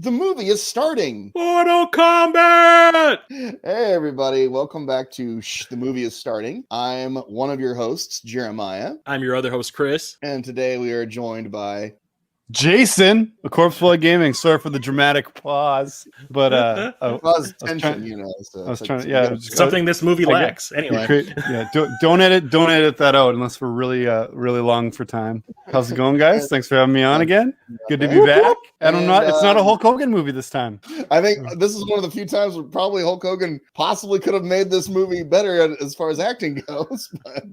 The movie is starting. Mortal Kombat! Hey, everybody. Welcome back to The Movie is Starting. I'm one of your hosts, Jeremiah. I'm your other host, Chris. And today we are joined by... Jason, a Corpse Floyd Gaming. Sorry for the dramatic pause, but pause tension, you know. So I was trying to, yeah, something this movie lacks. Anyway, don't edit that out unless we're really long for time. How's it going, guys? Thanks for having me on again. Good to be back. And it's not a Hulk Hogan movie this time. I think this is one of the few times where probably Hulk Hogan possibly could have made this movie better as far as acting goes. But...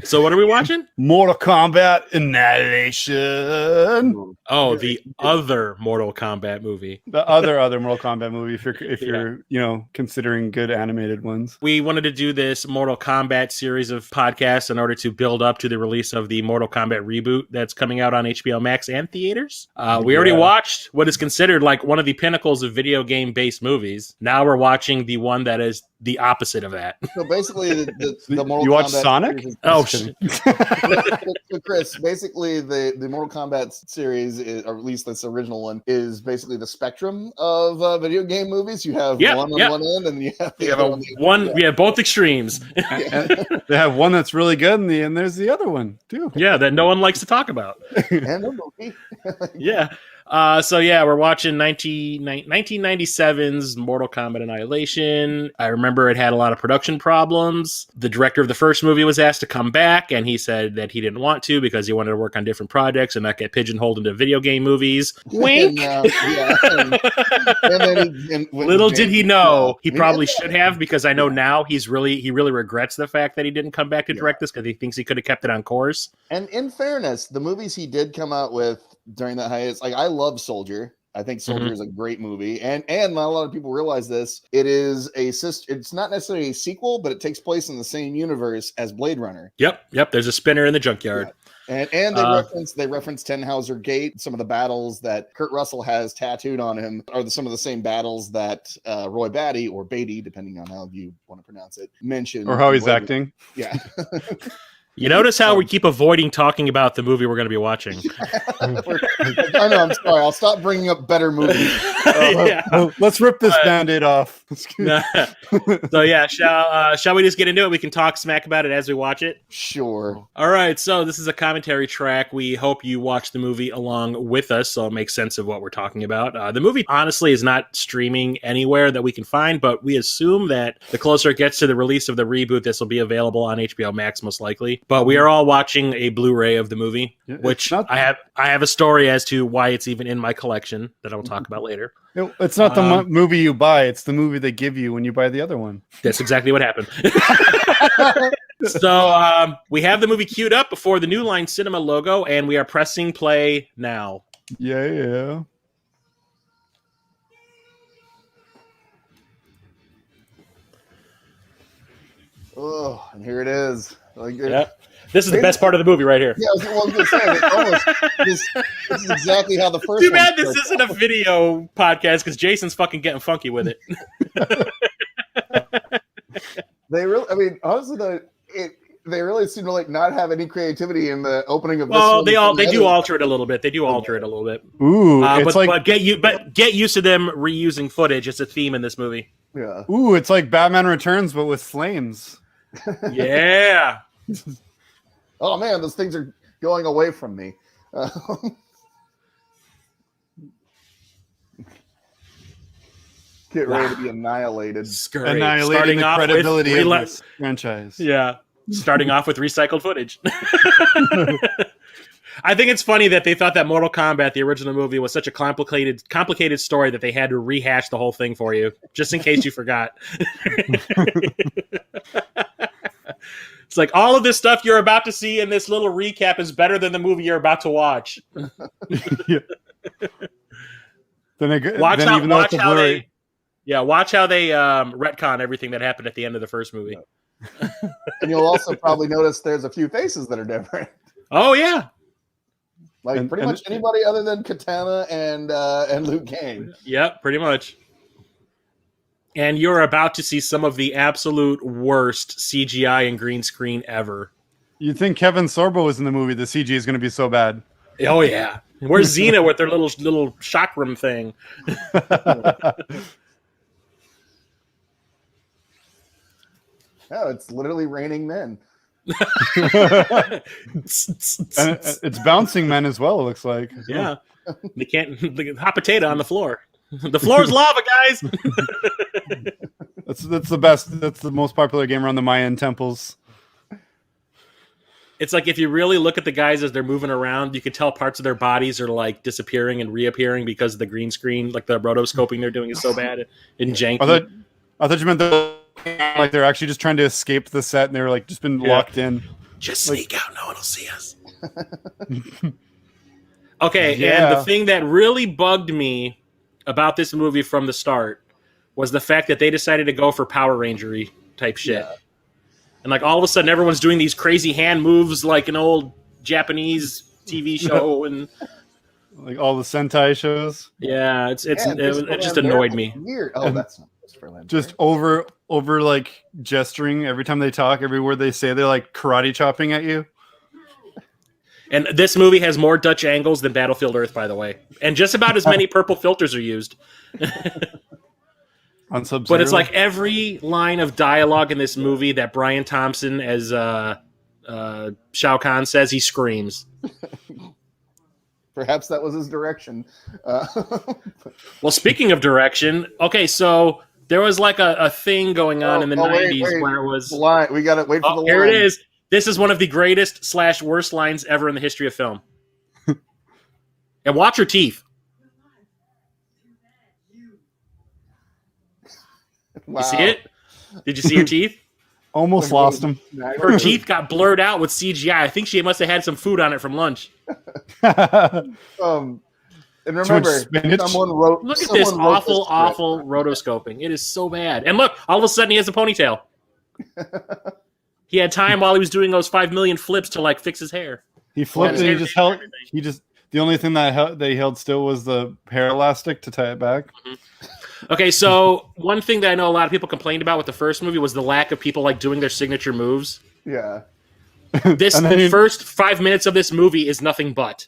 So what are we watching? Mortal Kombat Annihilation. Oh, the other Mortal Kombat movie. The other Mortal Kombat movie, if you're considering good animated ones. We wanted to do this Mortal Kombat series of podcasts in order to build up to the release of the Mortal Kombat reboot that's coming out on HBO Max and theaters. We already watched what is considered like one of the pinnacles of video game based movies. Now we're watching the one that is the opposite of that. So basically, the Mortal you watch Kombat Sonic? So Chris, basically the Mortal Kombat series, or at least this original one, is basically the spectrum of video game movies. You have one on one end, and you have the other on the other. We have both extremes. They have one that's really good, and there's the other one too. Yeah, that no one likes to talk about. And a movie. Yeah. We're watching 1997's Mortal Kombat Annihilation. I remember it had a lot of production problems. The director of the first movie was asked to come back, and he said that he didn't want to because he wanted to work on different projects and not get pigeonholed into video game movies. Wink! Little did he know, he probably should have, because I know now he really regrets the fact that he didn't come back to direct this because he thinks he could have kept it on course. And in fairness, the movies he did come out with during that hiatus, like I love Soldier. I think Soldier is a great movie, and not a lot of people realize this. It is it's not necessarily a sequel, but it takes place in the same universe as Blade Runner. Yep. There's a spinner in the junkyard. Yeah. And they reference Tannhauser Gate. Some of the battles that Kurt Russell has tattooed on him are some of the same battles that Roy Batty, or Beatty, depending on how you want to pronounce it, mentioned. Or how he's acting. Yeah. You notice how we keep avoiding talking about the movie we're going to be watching. I know, I'm sorry. I'll stop bringing up better movies. Let's rip this Band-Aid off. So shall we just get into it? We can talk smack about it as we watch it. Sure. All right, so this is a commentary track. We hope you watch the movie along with us, so it makes sense of what we're talking about. The movie, honestly, is not streaming anywhere that we can find, but we assume that the closer it gets to the release of the reboot, this will be available on HBO Max, most likely. But we are all watching a Blu-ray of the movie, which I have a story as to why it's even in my collection that I'll talk about later. It's not the movie you buy; it's the movie they give you when you buy the other one. That's exactly what happened. So we have the movie queued up before the New Line Cinema logo, and we are pressing play now. Yeah. Oh, and here it is. This is the best part of the movie right here. Yeah, I was going to say, this is exactly how the first. Too bad this isn't a video podcast because Jason's fucking getting funky with it. They really seem to not have any creativity in the opening of this. Well, they do alter it a little bit. Ooh, but get used to them reusing footage. It's a theme in this movie. Yeah. Ooh, it's like Batman Returns but with flames. Yeah. Oh man, those things are going away from me. Get ready to be annihilated. Annihilating the credibility of this franchise. Yeah. Starting off with recycled footage. I think it's funny that they thought that Mortal Kombat, the original movie, was such a complicated story that they had to rehash the whole thing for you, just in case you forgot. It's like all of this stuff you're about to see in this little recap is better than the movie you're about to watch. Watch how they retcon everything that happened at the end of the first movie. And you'll also probably notice there's a few faces that are different. Oh yeah. Pretty much anybody other than Katana and Liu Kang. Yep, pretty much. And you're about to see some of the absolute worst CGI and green screen ever. You think Kevin Sorbo was in the movie? The CG is going to be so bad. Oh yeah. Where's Xena with their little chakram thing? Oh, it's literally raining men. And it's bouncing men as well, it looks like. Yeah. They can't hot potato on the floor. The floor's lava, guys. That's the best. That's the most popular game around the Mayan temples. It's like if you really look at the guys as they're moving around, you can tell parts of their bodies are like disappearing and reappearing because of the green screen, like the rotoscoping they're doing is so bad and janky. I thought you meant like they're actually just trying to escape the set and they're like just been locked in. Just sneak out, no one will see us. Okay, and the thing that really bugged me about this movie from the start was the fact that they decided to go for Power Ranger-y type shit. Yeah. And like all of a sudden everyone's doing these crazy hand moves like an old Japanese TV show and like all the Sentai shows. Yeah, it just annoyed me. Weird. Oh, that's not just over like gesturing every time they talk, every word they say, they're like karate chopping at you. And this movie has more Dutch angles than Battlefield Earth, by the way. And just about as many purple filters are used. On Sub-Zero. But it's like every line of dialogue in this movie that Brian Thompson as Shao Kahn says, he screams. Perhaps that was his direction. Well, speaking of direction, okay, so there was like a thing going on in the 90s where it was... Line. We got to wait for the line. Here it is. This is one of the greatest / worst lines ever in the history of film. And watch your teeth. Wow. You see it? Did you see her teeth? Almost lost them. Her teeth got blurred out with CGI. I think she must have had some food on it from lunch. And remember, someone wrote. Look at this awful rotoscoping. It is so bad. And look, all of a sudden he has a ponytail. He had time while he was doing those 5 million flips to like fix his hair. He flipped and he just held. The only thing that they held still was the hair elastic to tie it back. Mm-hmm. Okay, so one thing that I know a lot of people complained about with the first movie was the lack of people like doing their signature moves. Yeah. This first 5 minutes of this movie is nothing but.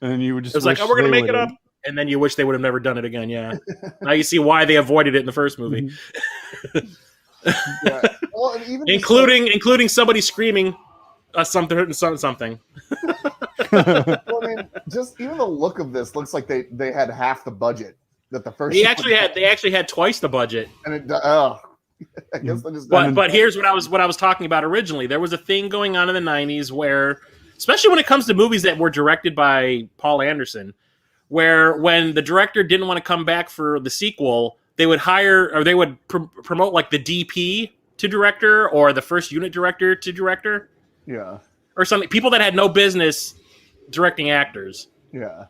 And you would just. It was like, oh, we're gonna make it up, and then you wish they would have never done it again. Yeah. Now you see why they avoided it in the first movie. Yeah. Well, even including somebody screaming something. Well, I mean, just even the look of this looks like they had half the budget that the first. They actually had twice the budget. And I guess they just. But here's what I was talking about originally. There was a thing going on in the '90s where, especially when it comes to movies that were directed by Paul Anderson, where when the director didn't want to come back for the sequel, they would hire or they would promote like the DP to director or the first unit director to director. Yeah. Or something. People that had no business directing actors. Yeah.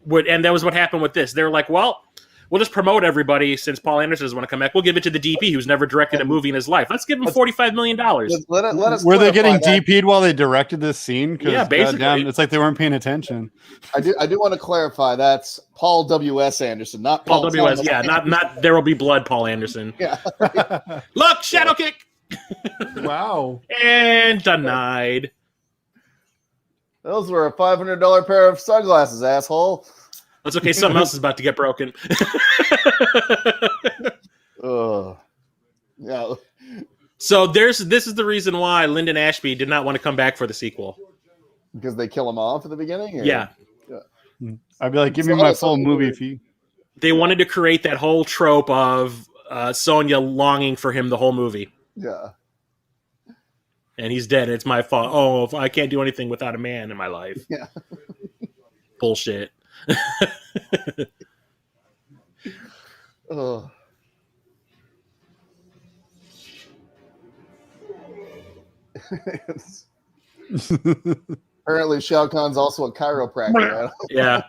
And that was what happened with this. They were like, well, we'll just promote everybody since Paul Anderson doesn't want to come back. We'll give it to the DP who's never directed a movie in his life. Let's give him $45 million. Let us Were they getting DP'd while they directed this scene? Yeah, basically. Goddamn, it's like they weren't paying attention. I do want to clarify that's Paul W.S. Anderson, not Paul W.S. Yeah, not There Will Be Blood Paul Anderson. Yeah. Look, shadow kick. Wow. And denied. Those were a $500 pair of sunglasses, asshole. That's okay. Something else is about to get broken. Yeah. So this is the reason why Lyndon Ashby did not want to come back for the sequel. Because they kill him off at the beginning? Or? Yeah. I'd be like, give me my full movie fee. They wanted to create that whole trope of Sonya longing for him the whole movie. Yeah. And he's dead. And it's my fault. Oh, I can't do anything without a man in my life. Yeah. Bullshit. Oh. Apparently, Shao Kahn's also a chiropractor. Yeah.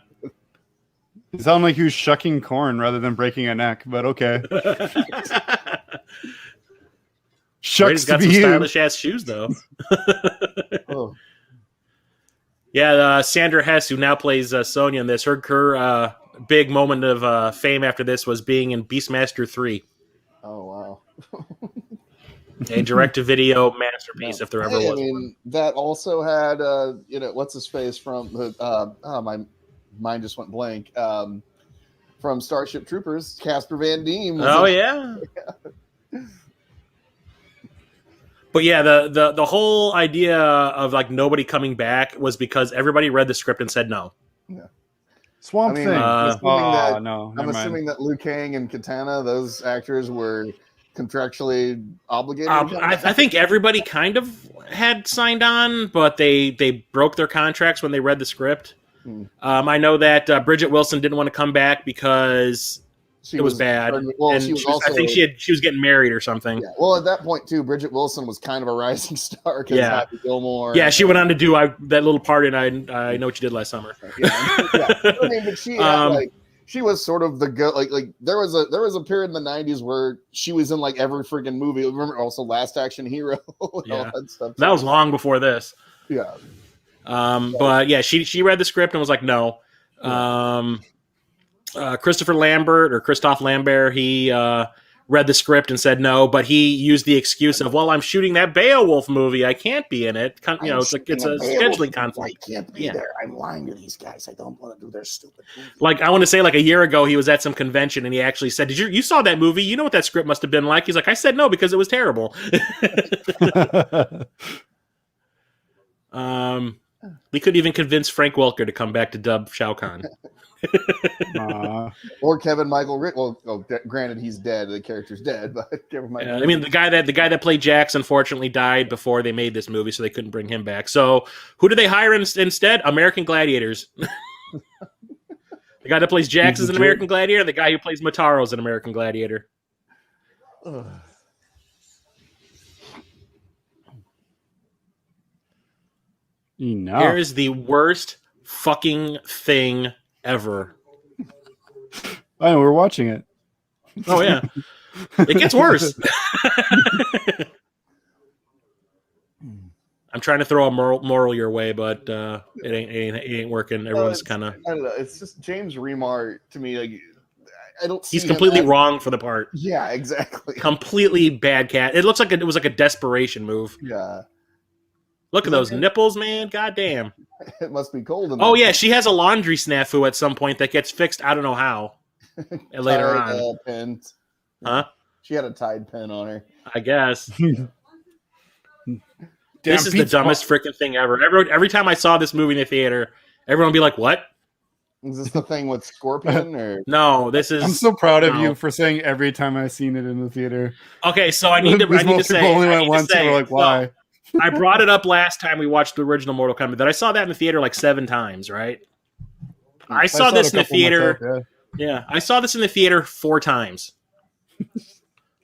It sounded like he was shucking corn rather than breaking a neck, but okay. Shucks got some stylish ass shoes though. Oh. Yeah, Sandra Hess, who now plays Sonya in this, her big moment of fame after this was being in Beastmaster 3. Oh wow. A direct-to-video masterpiece, if there ever was. I mean, that also had, what's his face from the, my mind just went blank. From Starship Troopers, Casper Van Dien. Oh, yeah. But yeah, the whole idea of like nobody coming back was because everybody read the script and said no. Yeah. Swamp Thing. I'm assuming that Liu Kang and Katana, those actors were contractually obligated. I think everybody kind of had signed on, but they broke their contracts when they read the script. I know that Bridget Wilson didn't want to come back because it was bad. Well, and I think she was getting married or something. Yeah. Well, at that point too, Bridget Wilson was kind of a rising star because Happy Gilmore. Yeah, she went on to do that little part in I Know What You Did Last Summer. Yeah. I mean, but she had, she was sort of the like there was a period in the 90s where she was in like every freaking movie. Remember also Last Action Hero and all that stuff. That was long before this. Yeah. But yeah, she read the script and was like, no. Christoph Lambert, he read the script and said no, but he used the excuse of, well, I'm shooting that Beowulf movie. I can't be in it. It's a scheduling conflict. I can't be there. I'm lying to these guys. I don't want to do their stupid movie. Like, I want to say like a year ago, he was at some convention and he actually said, you saw that movie? You know what that script must have been like? He's like, I said no because it was terrible. We couldn't even convince Frank Welker to come back to dub Shao Kahn. Or Kevin Michael Rick. Well, granted, he's dead. The character's dead, but I mean, the guy that played Jax unfortunately died before they made this movie, so they couldn't bring him back. So, who do they hire instead? American Gladiators. The guy that plays Jax is an American Gladiator. The guy who plays Motaro is an American Gladiator. Enough. Here is the worst fucking thing ever. I know, we're watching it. Oh yeah, it gets worse. I'm trying to throw a moral your way, but it ain't working. Everyone's kind of. I don't know. It's just James Remar to me. Like, I don't. He's completely wrong for the part. Yeah, exactly. Completely bad cat. It looks like it was like a desperation move. Yeah. Look at those nipples, man. God damn. It must be cold. Oh, yeah. She has a laundry snafu at some point that gets fixed. I don't know how. Later on. Pins. Huh? She had a Tide pin on her. I guess. This is the dumbest freaking thing ever. Every time I saw this movie in the theater, everyone would be like, what? Is this the thing with Scorpion? Or No, this is... I'm so proud of you for saying every time I've seen it in the theater. Okay, so I need to say... only went once and were like, why? I brought it up last time we watched the original Mortal Kombat, that I saw that in the theater like 7 times, right? I saw this in the theater. Myself, yeah, I saw this in the theater 4 times.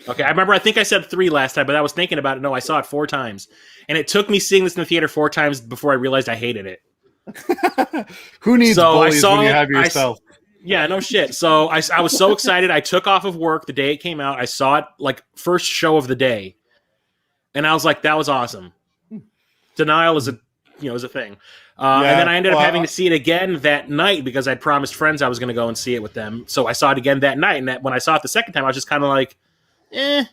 Okay, I think I said 3 last time, but I was thinking about it. No, I saw it 4 times. And it took me seeing this in the theater 4 times before I realized I hated it. Who needs bullies when you have yourself? Yeah, no shit. So I was so excited. I took off of work the day it came out. I saw it like first show of the day. And I was like, that was awesome. Denial is a thing. And then I ended up having to see it again that night because I'd promised friends I was going to go and see it with them. So I saw it again that night. And when I saw it the second time, I was just kind of like, eh.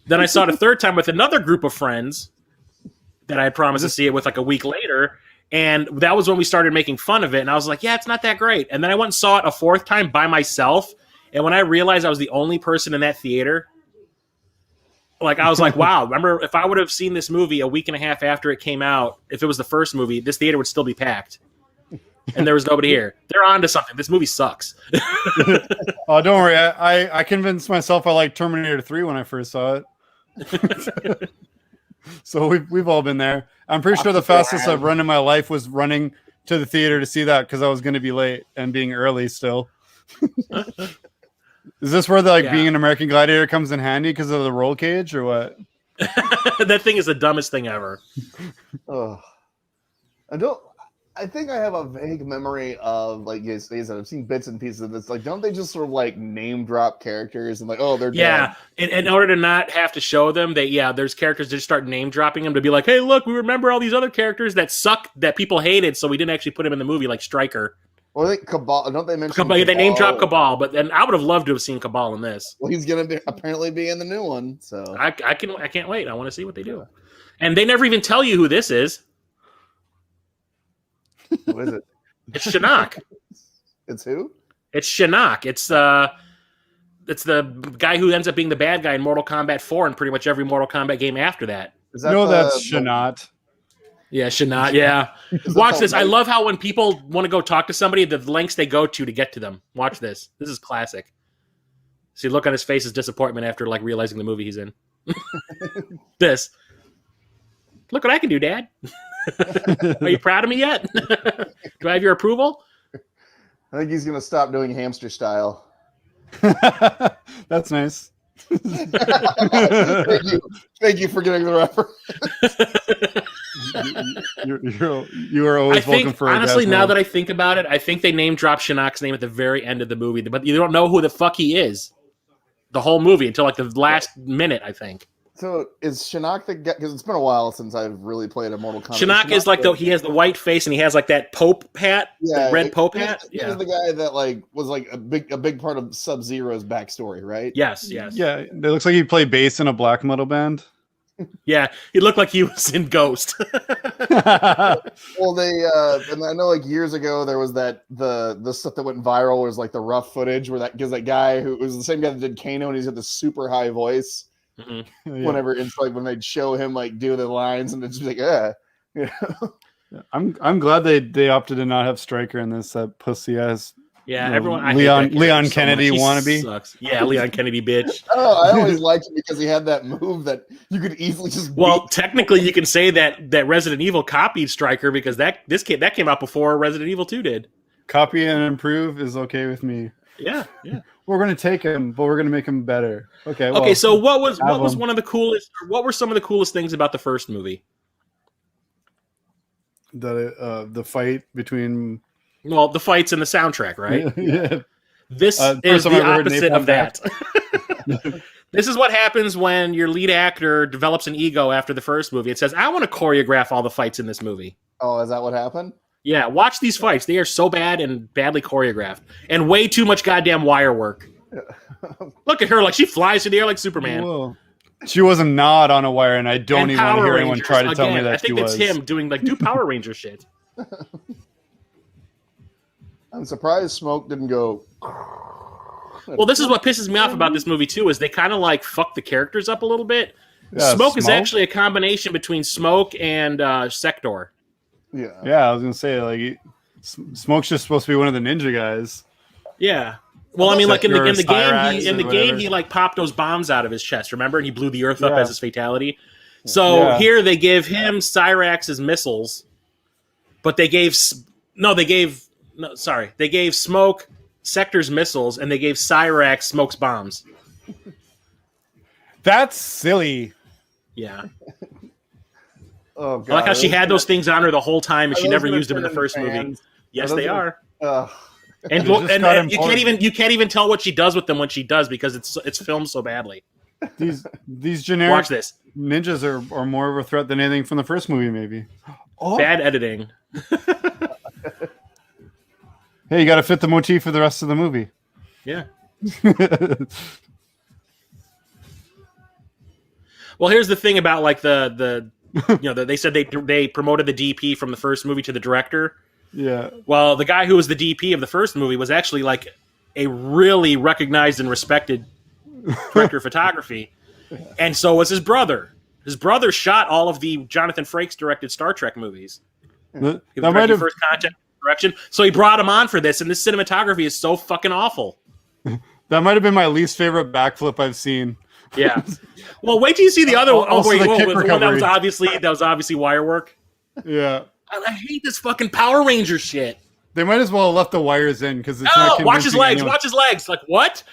Then I saw it a third time with another group of friends that I had promised to see it with like a week later. And that was when we started making fun of it. And I was like, yeah, it's not that great. And then I went and saw it a 4th time by myself. And when I realized I was the only person in that theater, like, I was like, wow, remember, if I would have seen this movie a week and a half after it came out, if it was the first movie, this theater would still be packed. And there was nobody here. They're on to something. This movie sucks. Oh, don't worry. I convinced myself I liked Terminator 3 when I first saw it. So we've all been there. I'm pretty sure the fastest I've run in my life was running to the theater to see that because I was going to be late and being early still. Is this where being an American Gladiator comes in handy because of the roll cage or what? That thing is the dumbest thing ever. Oh, I think I have a vague memory of like I've seen bits and pieces of this. Like, don't they just sort of like name drop characters and like, oh, they're dead. In order to not have to show them, there's characters that just start name dropping them to be like, hey, look, we remember all these other characters that suck that people hated, so we didn't actually put them in the movie, like Stryker. Well, I think Cabal. Don't they mention They name drop Cabal? Cabal, but then I would have loved to have seen Cabal in this. Well, he's going to apparently be in the new one. So I can't wait. I want to see what they do. And they never even tell you who this is. who is it? It's Shinnok. It's who? It's Shinnok. It's the guy who ends up being the bad guy in Mortal Kombat 4 and pretty much every Mortal Kombat game after that. Is that No, that's Shinnok. Yeah, Shinnok. Yeah. Watch this. I love how when people want to go talk to somebody, the lengths they go to get to them. Watch this. This is classic. See, look on his face is disappointment after like realizing the movie he's in. This. Look what I can do, Dad. Are you proud of me yet? Do I have your approval? I think he's going to stop doing hamster style. That's nice. Thank you for getting the reference. You are always welcome for honestly, now that I think about it, I think they name drop Shinnok's name at the very end of the movie, but you don't know who the fuck he is the whole movie until like the last minute, I think. So is Shinnok the guy? Because it's been a while since I've really played a Mortal Kombat. Shinnok is like he has the white face and he has like that Pope hat, the red Pope hat. He was the guy that like was like a big part of Sub-Zero's backstory, right? Yes. Yeah, it looks like he played bass in a black metal band. Yeah, he looked like he was in Ghost. Well, and I know like years ago there was that the stuff that went viral was like the rough footage where that guy who was the same guy that did Kano and he's got this super high voice. Mm-hmm. Whenever it's like when they'd show him like do the lines and it's just like you know? I'm glad they opted to not have Stryker in this pussy ass. Yeah, everyone. Leon Kennedy wannabe. Sucks. Yeah, Leon Kennedy bitch. Oh, I always liked him because he had that move that you could easily just. Well, technically, you can say that Resident Evil copied Stryker because that came out before Resident Evil 2 did. Copy and improve is okay with me. Yeah. We're gonna take him, but we're gonna make him better. Okay. Okay. So what was one of the coolest? Or what were some of the coolest things about the first movie? The fight between. Well, the fights and the soundtrack, right? Yeah. This is the opposite of that. This is what happens when your lead actor develops an ego after the first movie. It says, I want to choreograph all the fights in this movie. Oh, is that what happened? Yeah, watch these fights. They are so bad and badly choreographed. And way too much goddamn wire work. Look at her, like she flies through the air like Superman. Whoa. She was a nod on a wire, and I don't even want to hear anyone try to tell me that she was. I think it's him doing do Power Ranger shit. I'm surprised Smoke didn't go. Well, this is what pisses me off about this movie too, is they kind of like fuck the characters up a little bit. Yeah, Smoke is actually a combination between Smoke and Sector. Yeah, I was gonna say like Smoke's just supposed to be one of the ninja guys. Yeah. Well, I mean, like in the game, he like popped those bombs out of his chest. Remember, and he blew the earth up as his fatality. So here they give him Cyrax's missiles, but they gave Smoke Sector's missiles, and they gave Cyrax Smoke's bombs. That's silly. Yeah. Oh, God. I like how she had those things on her the whole time, and she never used them in the first movie. Yes, they are. And you can't even tell what she does with them when she does because it's filmed so badly. These generic Watch this. ninjas are more of a threat than anything from the first movie, maybe. Bad editing. Hey, you got to fit the motif for the rest of the movie. Yeah. Well, here's the thing about like they said they promoted the DP from the first movie to the director. Yeah. Well, the guy who was the DP of the first movie was actually like a really recognized and respected director of photography, and so was his brother. His brother shot all of the Jonathan Frakes directed Star Trek movies. That might have First Contact direction. So he brought him on for this, and this cinematography is so fucking awful. That might have been my least favorite backflip I've seen. Yeah. Well, wait till you see the other one. Also Oh wait, the kick the one recovery. that was obviously wire work. Yeah. I hate this fucking Power Ranger shit. They might as well have left the wires in because it's not watch his legs. anyone. Watch his legs. Like what?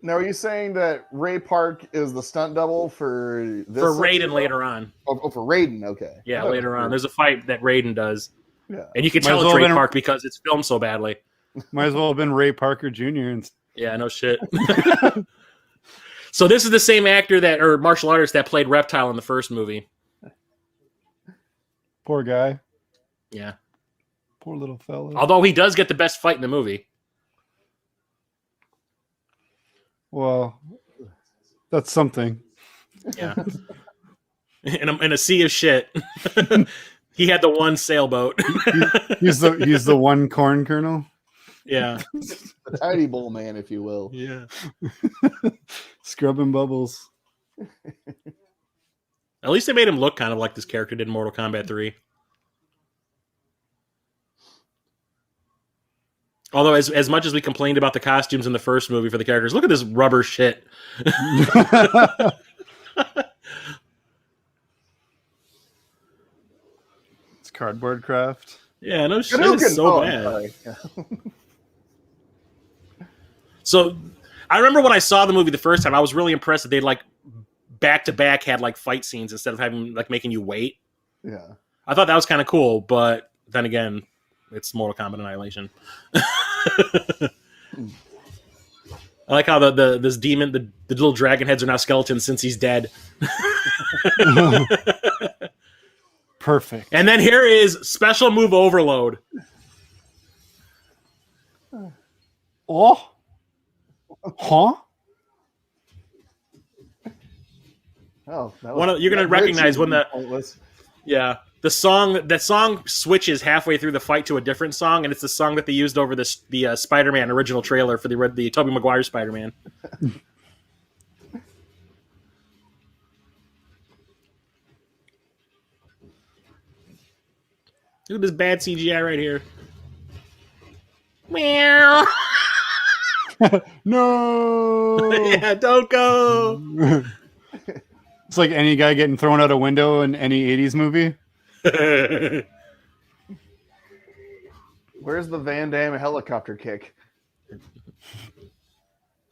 Now, are you saying that Ray Park is the stunt double for this? For Raiden later on. Oh, for Raiden, okay. Yeah, later on. There's a fight that Raiden does. Yeah. And you can Might tell as it's well Ray been- Park because it's filmed so badly. Might as well have been Ray Parker Jr. Yeah, no shit. So this is the same actor martial artist that played Reptile in the first movie. Poor guy. Yeah. Poor little fella. Although he does get the best fight in the movie. Well, that's something. Yeah. in a sea of shit. He had the one sailboat. He's the one corn kernel. Yeah. The tidy bowl man, if you will. Yeah. Scrubbing bubbles. At least they made him look kind of like this character did in Mortal Kombat 3. Although, as much as we complained about the costumes in the first movie for the characters, look at this rubber shit. It's cardboard craft. Yeah, no shit. It's so bad. So, I remember when I saw the movie the first time, I was really impressed that they like back to back had like fight scenes instead of having like making you wait. Yeah, I thought that was kind of cool, but then again, it's Mortal Kombat Annihilation. I like how this demon, the little dragon heads are now skeletons since he's dead. Perfect. And then here is special move overload. Oh. Huh? Oh, that you're gonna recognize when pointless. the song switches halfway through the fight to a different song, and it's the song that they used over the Spider-Man original trailer for the Tobey Maguire Spider-Man. Look at this bad CGI right here. Meow. No. Yeah, don't go. It's like any guy getting thrown out a window in any 80s movie. Where's the Van Damme helicopter kick?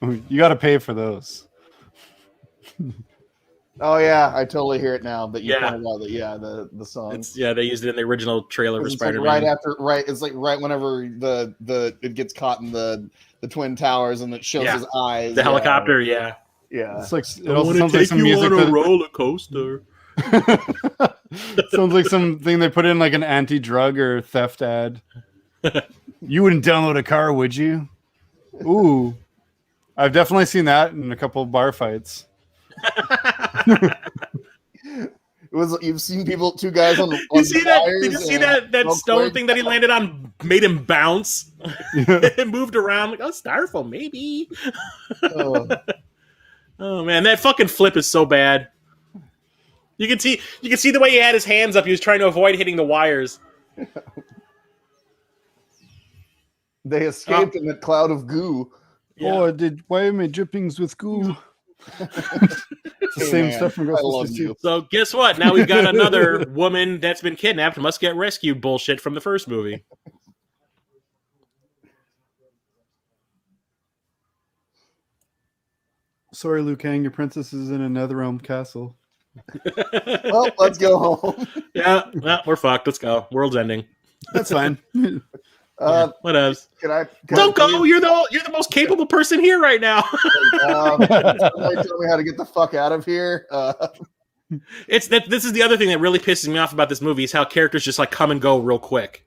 You got to pay for those. Oh yeah, I totally hear it now. But you Yeah. pointed out that the song. They used it in the original trailer for It's Spider-Man. like it's like right whenever it gets caught in the Twin Towers and it shows his eyes. The helicopter, yeah. Yeah. It's like it also sounds like some music that roller coaster. sounds like something they put in like an anti-drug or theft ad. You wouldn't download a car, would you? Ooh, I've definitely seen that in a couple of bar fights. You've seen two guys on you see that? Did you see that stone thing that he landed on made him bounce? It moved around like, styrofoam maybe. Oh man, that fucking flip is so bad. You can see the way he had his hands up. He was trying to avoid hitting the wires. They escaped in the cloud of goo. Yeah. Oh, why am I drippings with goo? It's the same stuff from Ghostbusters. So guess what? Now we've got another woman that's been kidnapped and must get rescued bullshit from the first movie. Sorry, Liu Kang, your princess is in a Netherrealm castle. Well, let's go home. Yeah, we're fucked. Let's go. World's ending. That's fine. What else? Don't go. You're the most capable person here right now. Somebody tell me how to get the fuck out of here. This is the other thing that really pisses me off about this movie is how characters just like come and go real quick.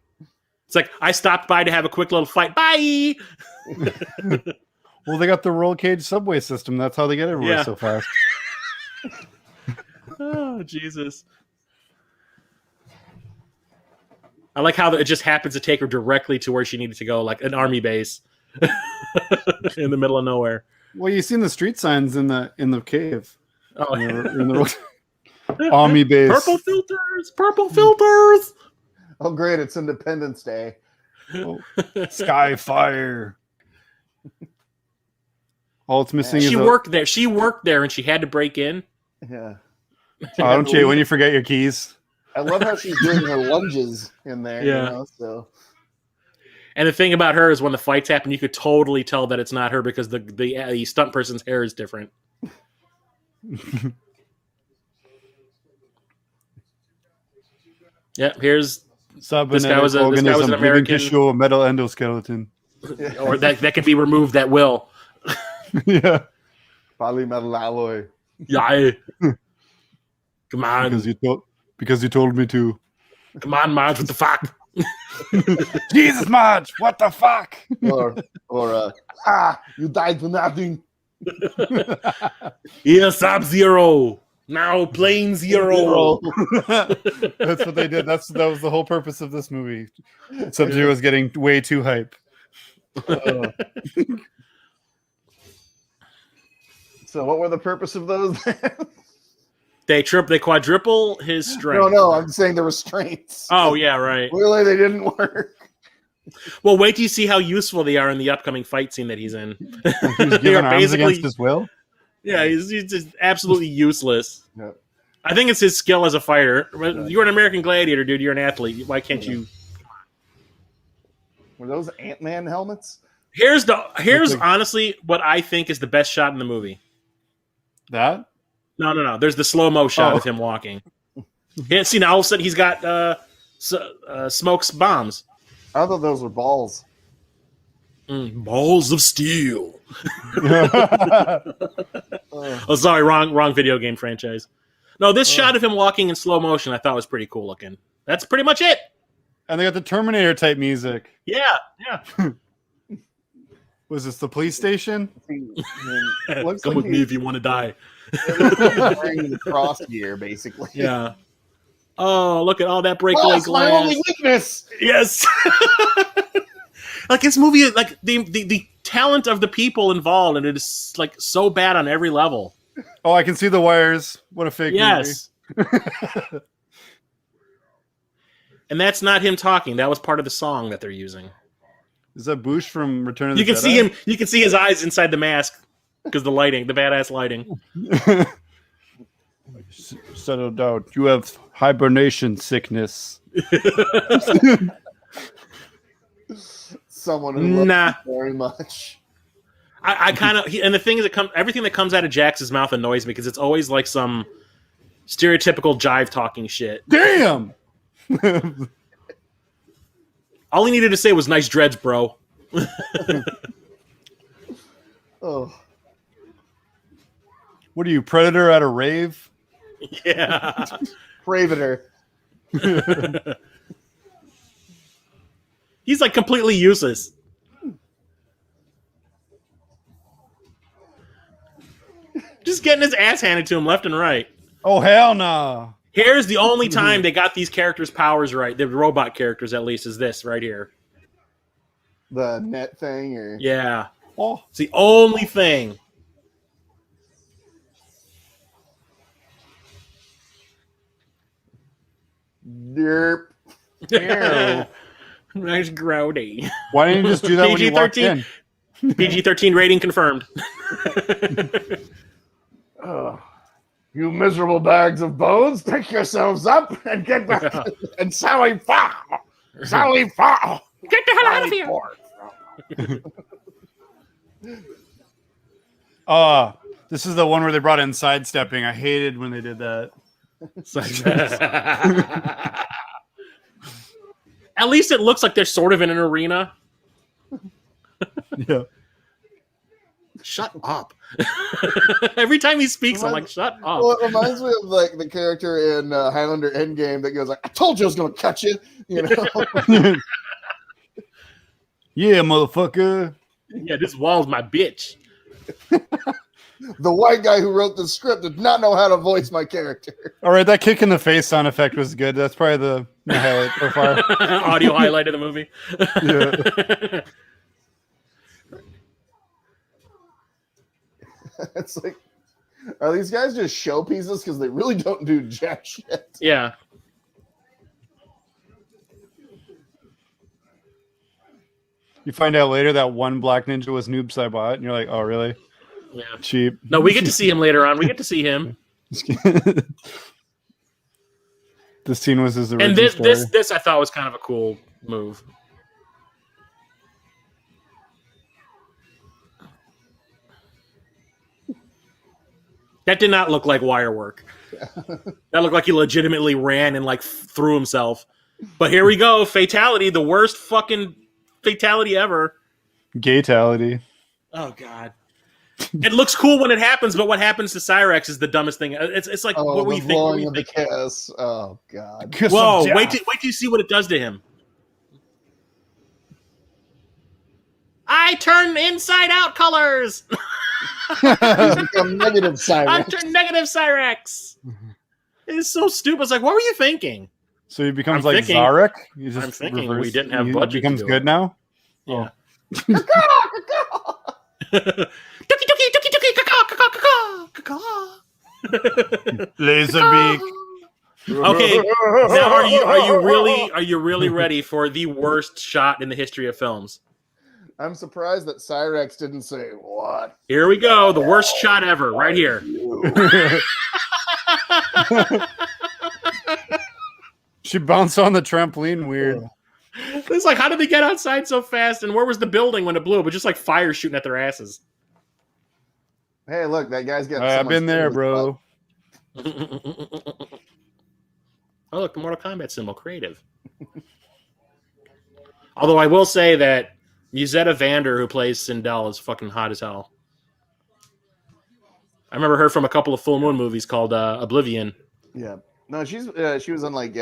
It's like I stopped by to have a quick little fight. Bye. Well, they got the roll cage subway system. That's how they get everywhere so fast. Oh, Jesus. I like how it just happens to take her directly to where she needed to go, like an army base in the middle of nowhere. Well, you've seen the street signs in the cave. Oh, in the army base. Purple filters. Oh, great! It's Independence Day. Oh, sky fire. All it's missing is she worked there. She worked there, and she had to break in. Yeah. Oh, don't you when you forget your keys? I love how she's doing her lunges in there. Yeah. You know, so. And the thing about her is when the fights happen, you could totally tell that it's not her because the stunt person's hair is different. Yeah, here's this guy was an American. Show a metal endoskeleton. Or that can be removed at will. Yeah. Polymetal alloy. Yeah. Come on. Because you told me to. Come on, Marge, what the fuck? Jesus March, what the fuck? or you died for nothing. Here's Sub-Zero. Now Plane Zero. That's what they did. That was the whole purpose of this movie. Sub-Zero was getting way too hype. So what were the purpose of those? They quadruple his strength. No, I'm saying the restraints. Oh yeah, right. Clearly they didn't work. Well, wait till you see how useful they are in the upcoming fight scene that he's in. He's giving arms against his will. Yeah, he's just absolutely useless. Yep. I think it's his skill as a fighter. You're an American Gladiator, dude. You're an athlete. Why can't you? Were those Ant-Man helmets? Here's honestly what I think is the best shot in the movie. That? No. There's the slow-mo shot of him walking. Yeah, see, now all of a sudden he's got smokes bombs. I thought those were balls. Balls of steel. Oh, sorry, wrong video game franchise. No, this shot of him walking in slow motion I thought was pretty cool looking. That's pretty much it. And they got the Terminator type music. Yeah. Was this the police station? Come with me if you want to die. Wearing the cross gear, basically. Yeah. Oh, look at all that breakaway glass. My only weakness. Yes. Like this movie, like the talent of the people involved, and it is like so bad on every level. Oh, I can see the wires. What a fake yes. And that's not him talking. That was part of the song that they're using. Is that Bush from Return of the Jedi? You can see him. You can see his eyes inside the mask because the lighting, the badass lighting. Settle down. You have hibernation sickness. Someone who loves very much. I kind of, and the thing is, everything that comes out of Jax's mouth annoys me because it's always like some stereotypical jive talking shit. Damn. All he needed to say was "nice dreads, bro." Oh, what are you, Predator at a rave? Yeah, Predator. He's like completely useless. Just getting his ass handed to him left and right. Oh, hell no. Here's the only time they got these characters' powers right. The robot characters, at least, is this right here. The net thing? Or yeah. Oh, it's the only thing. Derp. Nice grody. Why didn't you just do that when you walked in? PG-13 rating confirmed. You miserable bags of bones, pick yourselves up and get back. And Sally Fa! Sally Fa! Get the hell out of here! This is the one where they brought in sidestepping. I hated when they did that. At least it looks like they're sort of in an arena. Yeah. Shut up. Every time he speaks, I'm like, shut up. Well, it reminds me of like the character in Highlander Endgame that goes like, I told you I was going to cut you. You know? Yeah, motherfucker. Yeah, this wall's my bitch. The white guy who wrote the script did not know how to voice my character. All right, that kick in the face sound effect was good. That's probably the highlight so far. Audio highlight of the movie. Yeah. It's like, are these guys just showpieces? Because they really don't do jack shit. Yeah. You find out later that one black ninja was Noob Saibot, and you're like, oh, really? Yeah. Cheap. No, we get to see him later on. We get to see him. This scene was his original and this, story. this I thought was kind of a cool move. That did not look like wire work. That looked like he legitimately ran and like threw himself. But here we go, fatality, the worst fucking fatality ever. Gaytality. Oh god. It looks cool when it happens, but what happens to Cyrex is the dumbest thing. It's like what were you thinking? The kiss. Oh god. Whoa! Wait till you see what it does to him. I turn inside out colors. He's become negative I Cyrex. turn negative Cyrex. It's so stupid. It's like, what were you thinking? So he becomes I'm like thinking- Zarek. I'm thinking we didn't have he budget to becomes do good it. now. Yeah. Oh. Dookie, dookie, dookie, dookie, caw, caw, caw, caw. Laserbeak. Okay, now are you really ready for the worst shot in the history of films? I'm surprised that Cyrex didn't say what. Here we go, the worst shot ever, right here. She bounced on the trampoline weird. It's like, how did they get outside so fast? And where was the building when it blew? But just like fire shooting at their asses. Hey, look, that guy's got. I've been there, bro. Oh, look, the Mortal Kombat symbol, creative. Although I will say that Musetta Vander, who plays Sindel, is fucking hot as hell. I remember her from a couple of Full Moon movies called Oblivion. Yeah. No, she was in like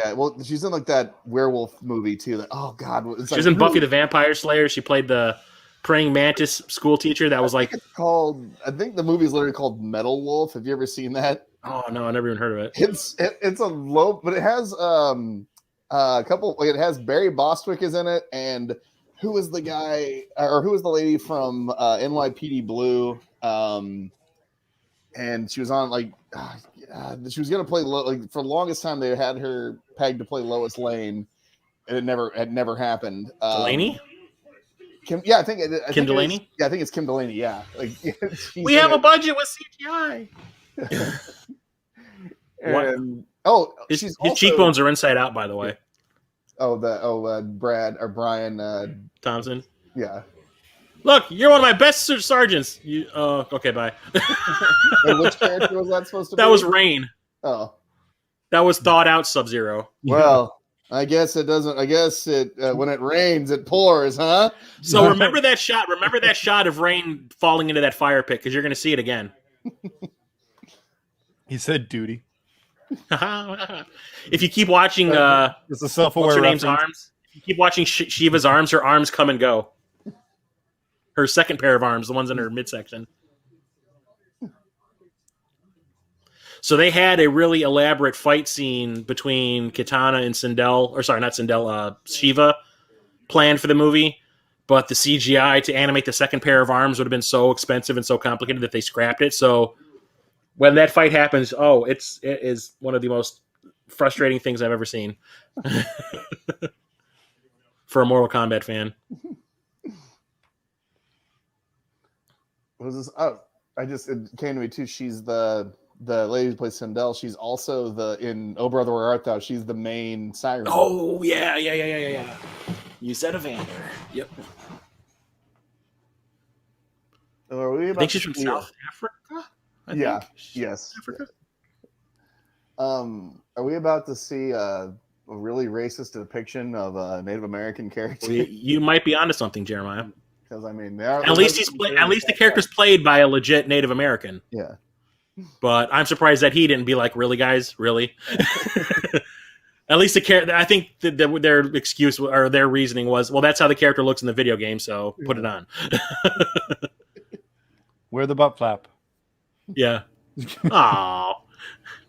she's in like that werewolf movie too. That, oh God, She was in Buffy the Vampire Slayer. She played the praying mantis school teacher. That was like it's called. I think the movie's literally called Metal Wolf. Have you ever seen that? Oh no, I never even heard of it. It's a low, but it has a couple. Like it has Barry Bostwick is in it, and who was the guy or who was the lady from NYPD Blue? And she was on like she was gonna play like for the longest time they had her pegged to play Lois Lane, and it never happened. Delaney? Kim, yeah, I think Kim Delaney. I think it's Kim Delaney. Yeah, like we have a budget with CGI. And his cheekbones are inside out, by the way. Brian Thompson. Yeah. Look, you're one of my best sergeants. Okay, bye. And which character was that supposed to be? That was Rain. Oh. That was thawed out Sub-Zero. Well, I guess it doesn't. I guess it when it rains, it pours, huh? So remember that shot. Remember that shot of Rain falling into that fire pit because you're going to see it again. He said duty. If you keep watching, it's a self-aware what's her name's reference. arms? If you keep watching Shiva's arms, her arms come and go. Her second pair of arms, the ones in her midsection. So they had a really elaborate fight scene between Kitana and Sindel, or sorry, not Sindel, Shiva, planned for the movie. But the CGI to animate the second pair of arms would have been so expensive and so complicated that they scrapped it. So when that fight happens, it is one of the most frustrating things I've ever seen for a Mortal Kombat fan. What was this? Oh, it came to me too. She's the lady who plays Sindel. She's also in Oh Brother Where Art Thou. She's the main siren. Oh yeah. You said Evander. Yep. I think she's from South Africa. Yes. Africa. Are we about to see a really racist depiction of a Native American character? Well, you might be onto something, Jeremiah. Because I mean, at least the character's played by a legit Native American. Yeah. But I'm surprised that he didn't be like, really, guys, really. At least the character. I think their excuse or their reasoning was, well, that's how the character looks in the video game, so put it on. Wear the butt flap. Yeah. Oh,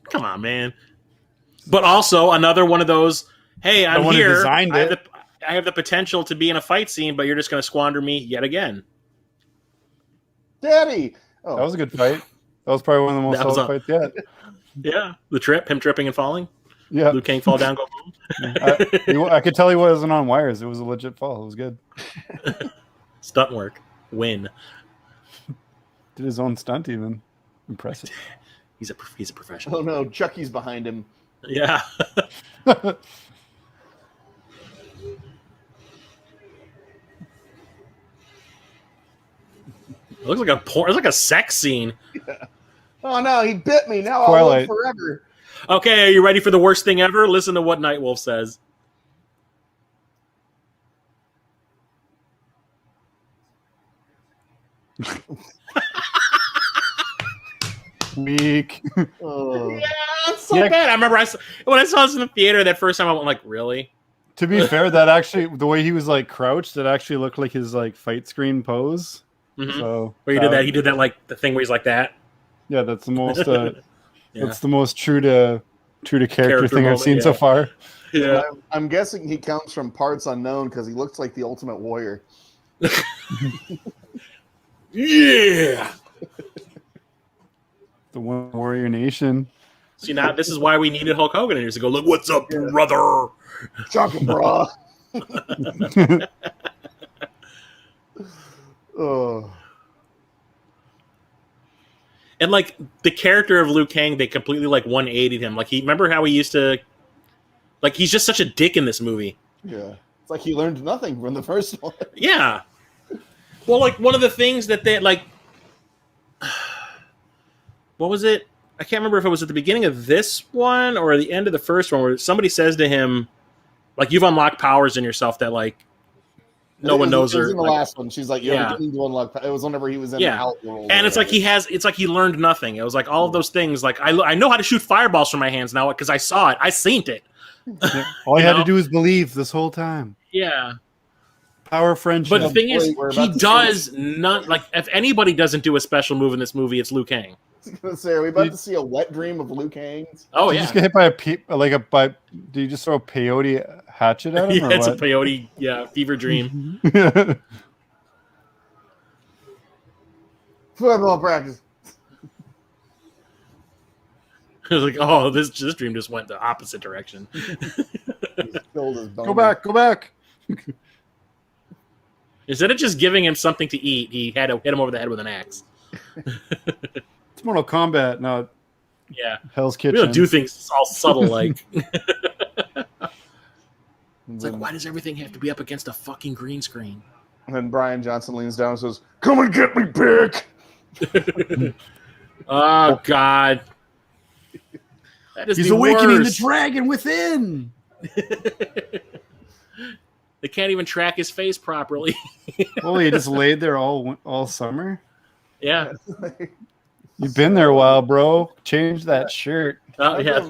come on, man. But also another one of those. Hey, I'm here. I have the potential to be in a fight scene, but you're just going to squander me yet again. Daddy. Oh. That was a good fight. That was probably one of the most solid fights yet. Yeah, him tripping and falling. Yeah, Liu Kang fall down, go boom. I could tell he wasn't on wires. It was a legit fall. It was good. Stunt work, win. Did his own stunt even. Impressive. He's a professional. Oh no, Chucky's behind him. Yeah. It looks like it's like a sex scene. Yeah. Oh no, he bit me. Now Twilight. I'll live forever. Okay, are you ready for the worst thing ever? Listen to what Nightwolf says. Weak. Oh. Yeah, it's so bad. I remember when I saw this in the theater that first time, I went like, really? To be fair, that actually the way he was like crouched, it actually looked like his like fight screen pose. Mm-hmm. So where he did that like the thing where he's like that. Yeah, that's the most Yeah. that's the most true to character thing I've seen so far. Yeah. I'm guessing he comes from parts unknown because he looks like the Ultimate Warrior. Yeah. The One Warrior Nation. See, now this is why we needed Hulk Hogan in here to go, look, what's up, brother? Chunkin' bra. Oh. And like the character of Liu Kang, they completely like 180'd him. Like remember how he used to, like he's just such a dick in this movie. Yeah, it's like he learned nothing from the first one. Yeah. Well, like one of the things that they like, what was it? I can't remember if it was at the beginning of this one or the end of the first one, where somebody says to him, like, you've unlocked powers in yourself that like no one knows. It was or in the like, last one. She's like, "You're beginning to unlock." It was whenever he was in the Outworld. And it's like he learned nothing. It was like all of those things. Like I know how to shoot fireballs from my hands now because I saw it. I seen it. Yeah. All you had to do was believe this whole time. Yeah. Power friendship. But the thing is, he does not like. If anybody doesn't do a special move in this movie, it's Liu Kang. I was gonna say, are we about to see a wet dream of Liu Kang's? Oh Did yeah. you just get hit by do you just throw a peyote hatchet at him? Yeah, or it's what? a peyote, fever dream. Football practice. It was like, oh, this dream just went the opposite direction. Go back. Instead of just giving him something to eat, he had to hit him over the head with an axe. It's Mortal Kombat, not Hell's Kitchen. We don't do things all subtle like. It's like, why does everything have to be up against a fucking green screen? And then Brian Johnson leans down and says, "Come and get me, Pick." Oh God. That is He's the awakening worst. the dragon within. They can't even track his face properly. Well, he just laid there all summer. Yeah. You've been there a while, bro. Change that shirt. Oh yeah.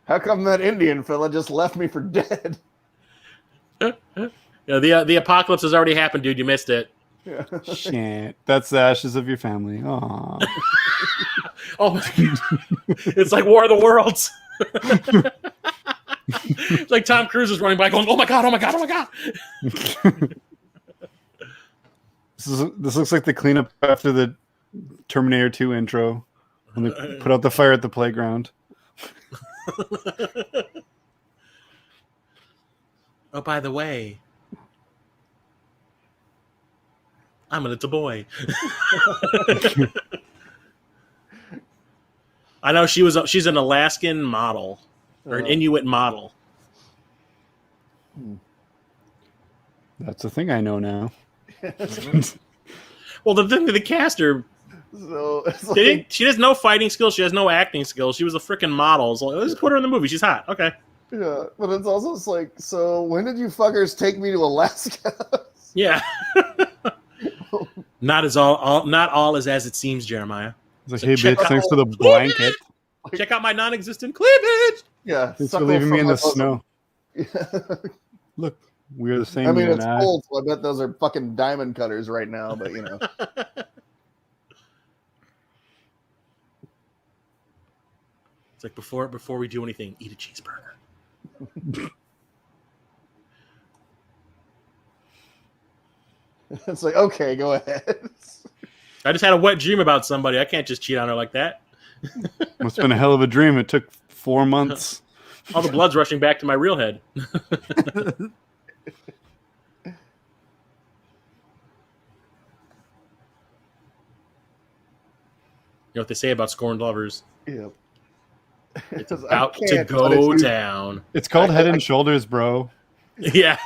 How come that Indian fella just left me for dead? Yeah, the apocalypse has already happened, dude. You missed it. Yeah. Shit. That's the ashes of your family. Aww. Oh my God. It's like War of the Worlds. It's like Tom Cruise is running by going, oh my God, oh my God, oh my God. This looks like the cleanup after the Terminator 2 intro when they put out the fire at the playground. Oh, by the way, I'm a little boy. I know she's an Alaskan model or an Inuit model. That's a thing I know now. Well, the caster, So it's like, she has no fighting skills. She has no acting skills. She was a freaking model. So let's just put her in the movie. She's hot. Okay. yeah, but it's also just like, so when did you fuckers take me to Alaska? Yeah. Not all is as it seems, Jeremiah. It's like, So hey, check bitch, out- thanks for the blanket. Check out my non-existent cleavage. Yeah, Thanks for suckle leaving me from in my the bosom. snow. Yeah. Look, we're the same. I mean, you it's and I. cold, so I bet those are fucking diamond cutters right now, but you know. It's like before we do anything, eat a cheeseburger. It's like, okay, go ahead. I just had a wet dream about somebody. I can't just cheat on her like that. Must have been a hell of a dream. It took 4 months. All the blood's rushing back to my real head. You know what they say about scorned lovers? Yeah. It's about to go down. It's called Head and Shoulders, bro. Yeah.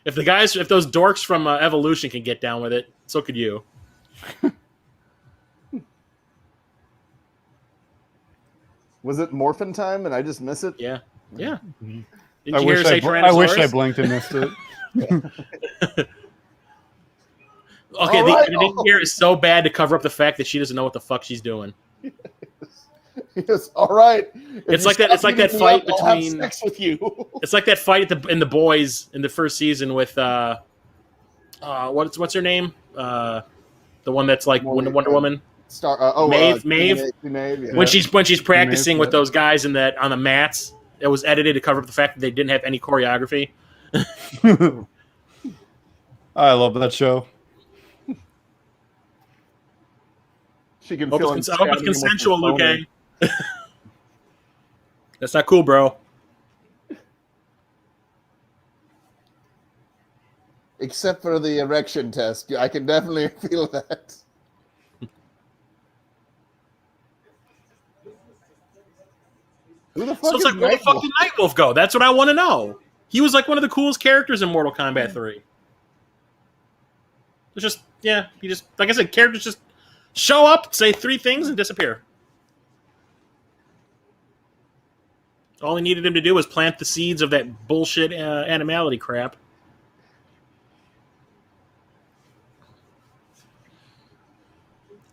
If those dorks from Evolution can get down with it, so could you. Was it morphin time and I just miss it? Yeah. Yeah. Mm-hmm. Didn't you hear her say I wish I Tyrannosaurus? blinked and missed it. Okay, All right. the editing here is so bad to cover up the fact that she doesn't know what the fuck she's doing. He goes, all right. It's like that fight I'll have between. sex with you. It's like that fight in the Boys in the first season with what's her name? The one that's like Wonder Woman. Maeve. Yeah. When she's practicing with those guys on the mats, it was edited to cover up the fact that they didn't have any choreography. I love that show. She can I hope it's consensual, Luke. That's not cool, bro. Except for the erection test. I can definitely feel that. Who the fuck So it's like, where the fuck did Nightwolf go? That's what I want to know. He was like one of the coolest characters in Mortal Kombat 3. It's just, he just, like I said, characters just show up, say 3 things, and disappear. All he needed him to do was plant the seeds of that bullshit animality crap.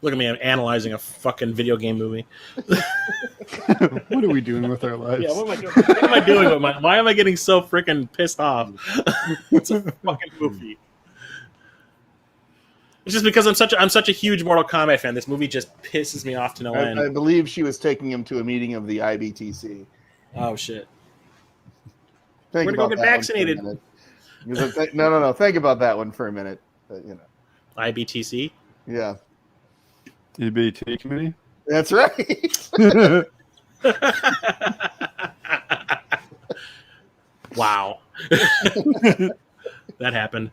Look at me, I'm analyzing a fucking video game movie. What are we doing with our lives? Yeah, what am I doing? What am I doing with my? Why am I getting so freaking pissed off? It's a fucking movie. It's just because I'm such a huge Mortal Kombat fan. This movie just pisses me off to no end. I believe she was taking him to a meeting of the IBTC. Oh shit! We're gonna go get vaccinated. No. Think about that one for a minute. IBTC. Yeah. EBT committee. That's right. Wow. That happened.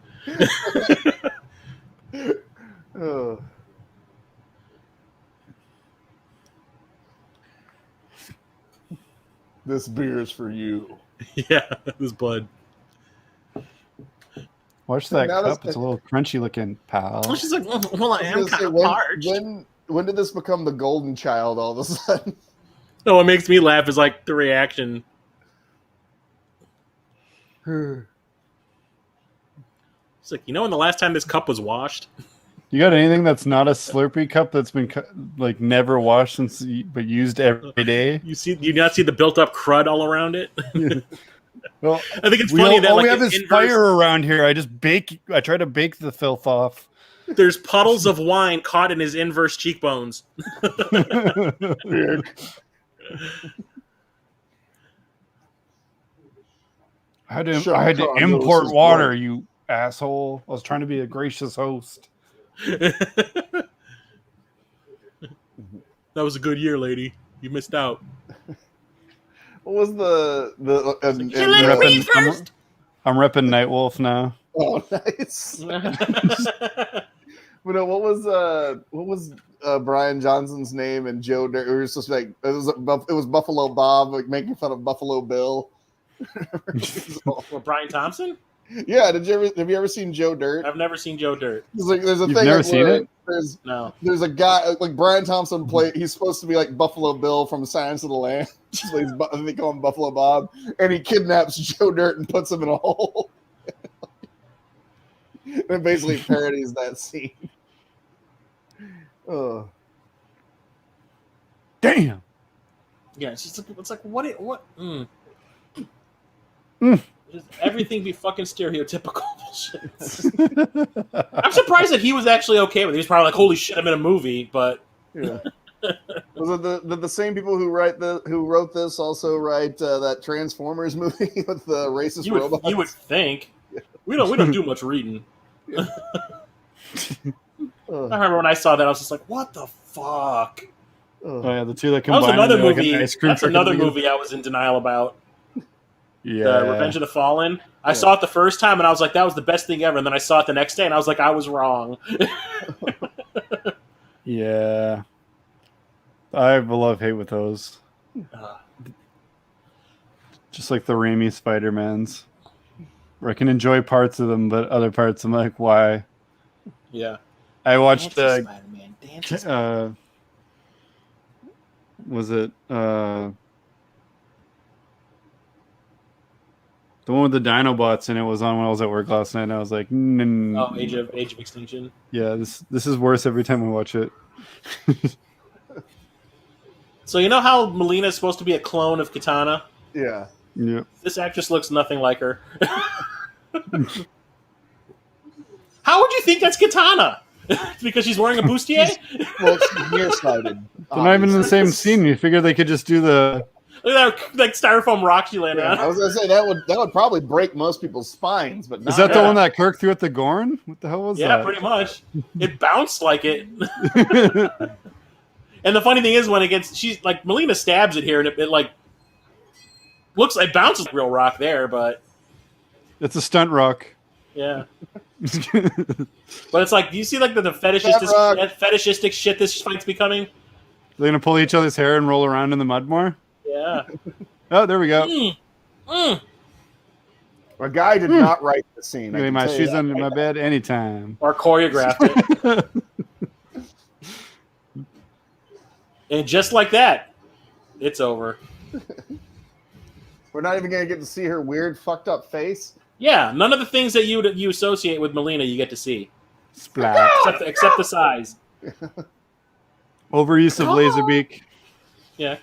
Oh. This beer is for you. Yeah, this blood. Watch that cup. It's a little crunchy looking, pal. Well, she's like, well, I am kind of parched. When did this become the golden child all of a sudden? No, what makes me laugh is like the reaction. It's like, when the last time this cup was washed? You got anything that's not a Slurpee cup that's been like never washed but used every day? You not see the built up crud all around it? Well, I think it's funny that we have this fire around here. I try to bake the filth off. There's puddles of wine caught in his inverse cheekbones. I had to import water, you asshole. I was trying to be a gracious host. That was a good year, lady. You missed out. What was I'm repping Nightwolf now. Oh, nice. But what was Brian Johnson's name and Joe Dirt? We were supposed to it was Buffalo Bob, like making fun of Buffalo Bill. Brian Thompson? Yeah, have you ever seen Joe Dirt? I've never seen Joe Dirt. There's a You've thing. Never seen it? No. There's a guy like Brian Thompson he's supposed to be like Buffalo Bill from Silence of the Lambs. They call him Buffalo Bob, and he kidnaps Joe Dirt and puts him in a hole. It basically parodies that scene. Oh. Damn. Yeah, it's like what? Just everything be fucking stereotypical bullshit. I'm surprised that he was actually okay with it. He was probably like, "Holy shit, I'm in a movie," but yeah. Was it the same people who wrote this also write that Transformers movie with the racist robots? You would think. We don't do much reading. Yeah. I remember when I saw that, I was just like, "What the fuck?" Oh yeah, the two that combine. That was another movie. Like that's another movie I was in denial about. Yeah, the Revenge of the Fallen. I saw it the first time, and I was like, "That was the best thing ever." And then I saw it the next day, and I was like, "I was wrong." Yeah, I have a love-hate with those. Just like the Raimi Spider-Mans, where I can enjoy parts of them, but other parts I'm like, why? Yeah. I watched Spider-Man. was it the one with the Dinobots in it was on when I was at work last night, and I was like, Oh, Age of Extinction. Yeah, this is worse every time I watch it. So you know how Melina is supposed to be a clone of Katana? Yeah. Yeah. This actress looks nothing like her. How would you think that's Katana? Because she's wearing a bustier? Well, she's nearsighted. They're not even in the same scene. You figure they could just do the... Look at that like styrofoam rock she landed on. I was gonna say that would probably break most people's spines, but not Is that the one that Kirk threw at the Gorn? What the hell was that? Yeah, pretty much. It bounced like it. And the funny thing is, when it gets, she's like Melina stabs it here, and it like looks like it bounces like real rock there, but It's a stunt rock. yeah. But it's like, do you see like the fetishistic shit this fight's becoming? They're gonna pull each other's hair and roll around in the mud more. Yeah. Oh, there we go. A guy did not write the scene. Give me my shoes under my bed anytime. Or choreographed it. And just like that, it's over. We're not even gonna get to see her weird, fucked up face. Yeah, none of the things that you associate with Melina you get to see. Splat. Except the size. Overuse of Laserbeak. Yeah.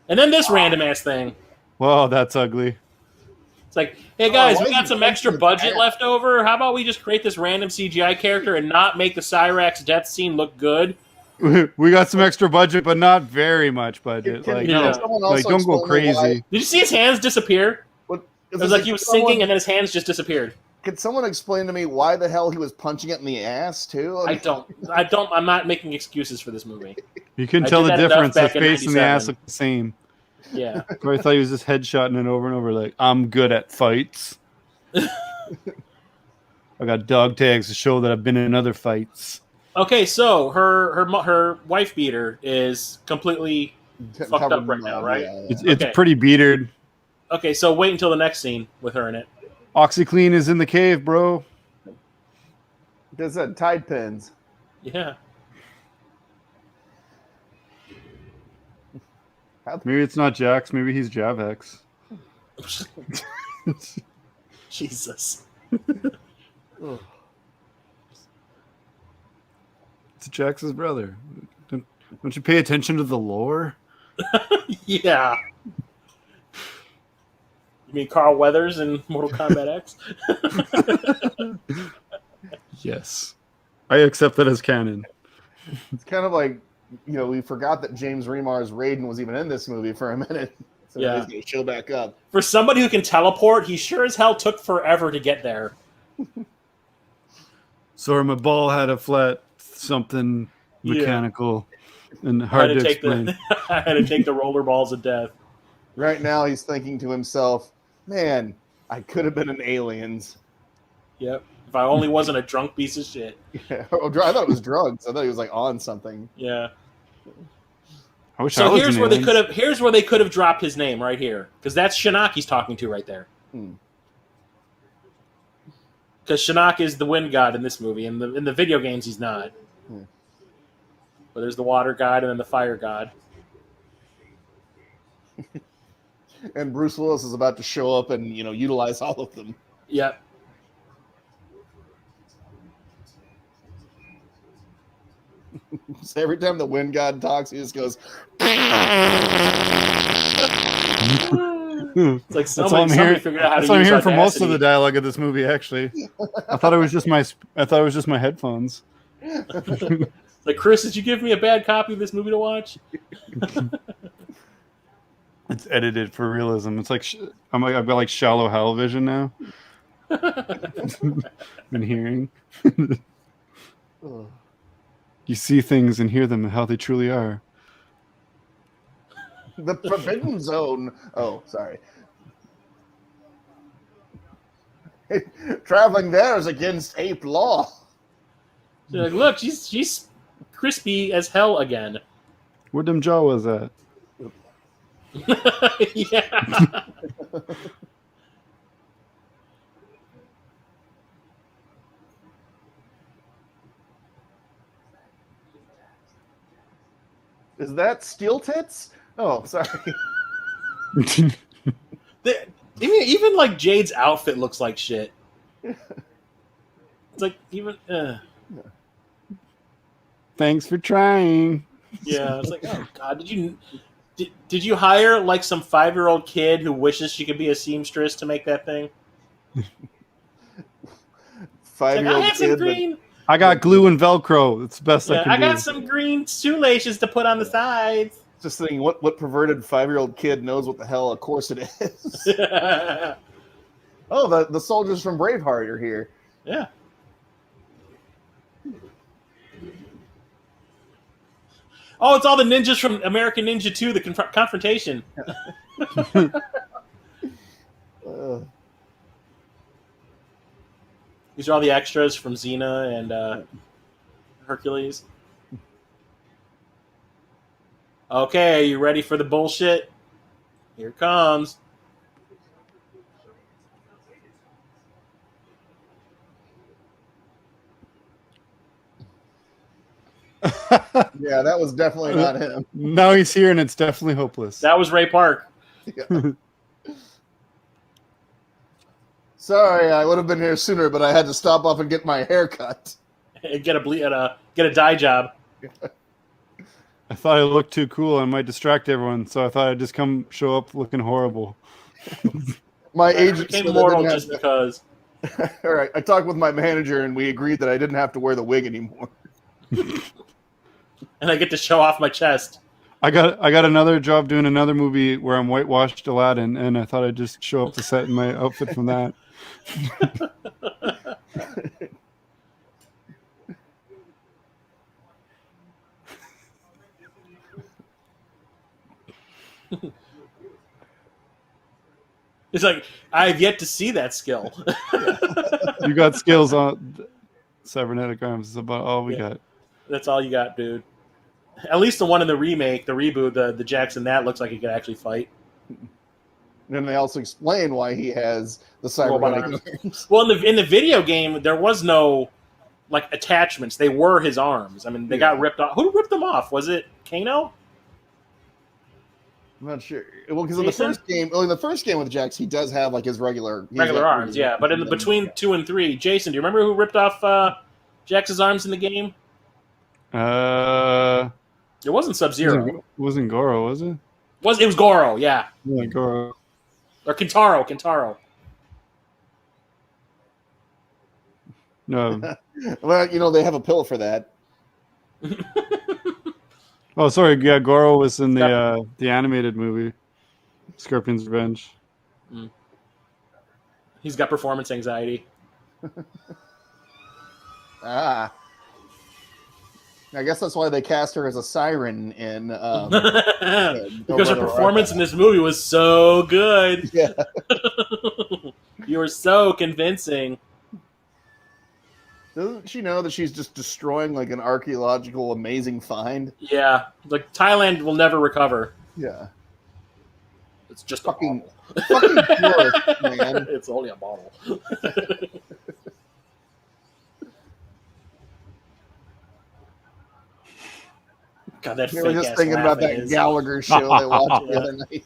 And then this random ass thing. Whoa, that's ugly. It's like, hey guys, we got some extra budget left over. How about we just create this random CGI character and not make the Cyrax death scene look good? We got some extra budget, but not very much budget. Like don't go crazy. Did you see his hands disappear? It was like he was sinking and then his hands just disappeared. Could someone explain to me why the hell he was punching it in the ass too? I'm not making excuses for this movie. You can tell the difference. The face and the ass look the same. Yeah. So I thought he was just headshotting it over and over like, I'm good at fights. I got dog tags to show that I've been in other fights. Okay, so her wife beater is completely fucked up right now, right? Yeah. It's pretty beatered. Okay, so wait until the next scene with her in it. OxyClean is in the cave, bro. There's that Tide pins. Yeah. Maybe it's not Jax. Maybe he's Javex. Jesus. It's Jax's brother. Don't you pay attention to the lore? Yeah. You mean Carl Weathers in Mortal Kombat X? Yes. I accept that as canon. It's kind of like, we forgot that James Remar's Raiden was even in this movie for a minute. So Yeah. he's going to show back up. For somebody who can teleport, he sure as hell took forever to get there. Sorry, my ball had a flat something mechanical and hard to explain. I had to take the roller balls of death. Right now he's thinking to himself, man, I could have been in Aliens. Yep. If I only wasn't a drunk piece of shit. Yeah. I thought it was drugs. I thought he was like on something. Yeah. I wish So I was here's in where Aliens. here's where they could have dropped his name right here, because that's Shinnok he's talking to right there. Because Shinnok is the wind god in this movie. In the video games, he's not. But there's the water god and then the fire god. And Bruce Willis is about to show up and utilize all of them. Yep. So every time the wind god talks, he just goes. It's like somebody figured out how to use That's what I'm hearing for most Audacity. of the dialogue of this movie. Actually, I thought it was just my headphones. Like, Chris, did you give me a bad copy of this movie to watch? It's edited for realism. It's like I've got like shallow hell vision now. Been hearing. You see things and hear them how they truly are. The Forbidden Zone. Oh, sorry. Traveling there is against ape law. They're like, look, she's crispy as hell again. Where them Jawas at? Yeah. Is that Steel Tits? Oh, sorry. Even like Jade's outfit looks like shit. It's like even. Thanks for trying. Yeah, it's like, oh god, did you hire like some 5-year-old kid who wishes she could be a seamstress to make that thing? It's like, I Five-year-old have some kid. green. I got glue and Velcro. It's the best I Yeah, can I do. got some green shoelaces to put on the sides. Just thinking, what perverted 5-year-old kid knows what the hell a corset is? Oh, the soldiers from Braveheart are here. Yeah. Oh, it's all the ninjas from American Ninja 2, the confrontation. These are all the extras from Xena and Hercules. Okay, you ready for the bullshit? Here it comes. Yeah, that was definitely not him. Now he's here, and it's definitely hopeless. That was Ray Park. Yeah. Sorry, I would have been here sooner, but I had to stop off and get my hair cut. Get a dye job. I thought I looked too cool and might distract everyone, so I thought I'd just come show up looking horrible. My I became became mortal just because. All right, I talked with my manager, and we agreed that I didn't have to wear the wig anymore. And I get to show off my chest. I got another job doing another movie where I'm whitewashed Aladdin, and I thought I'd just show up to set in my outfit from that. It's like, I've yet to see that skill. You got skills on cybernetic arms. Is about all we got. That's all you got, dude. At least the one in the remake, the reboot, the Jackson, that looks like he could actually fight. And they also explain why he has the cybernetic arms. Well, in the video game, there was no like attachments. They were his arms. I mean, they got ripped off. Who ripped them off? Was it Kano? I'm not sure. Well, because in the first game with Jax, he does have like his regular arms, yeah. But in between 2 and 3, Jason, do you remember who ripped off Jax's arms in the game? It wasn't Sub-Zero. It wasn't Goro, was it? It was Goro, yeah. Yeah, Goro. Or Kintaro. No. Well, they have a pill for that. Oh, sorry. Yeah, Goro was in the animated movie, Scorpion's Revenge. He's got performance anxiety. I guess that's why they cast her as a siren in. Because her performance in this movie was so good. Yeah. You were so convincing. Doesn't she know that she's just destroying like an archaeological amazing find? Yeah, like Thailand will never recover. Yeah, it's just fucking tourist, man. It's only a bottle. God, that we were just thinking about that Gallagher show they watched the other night.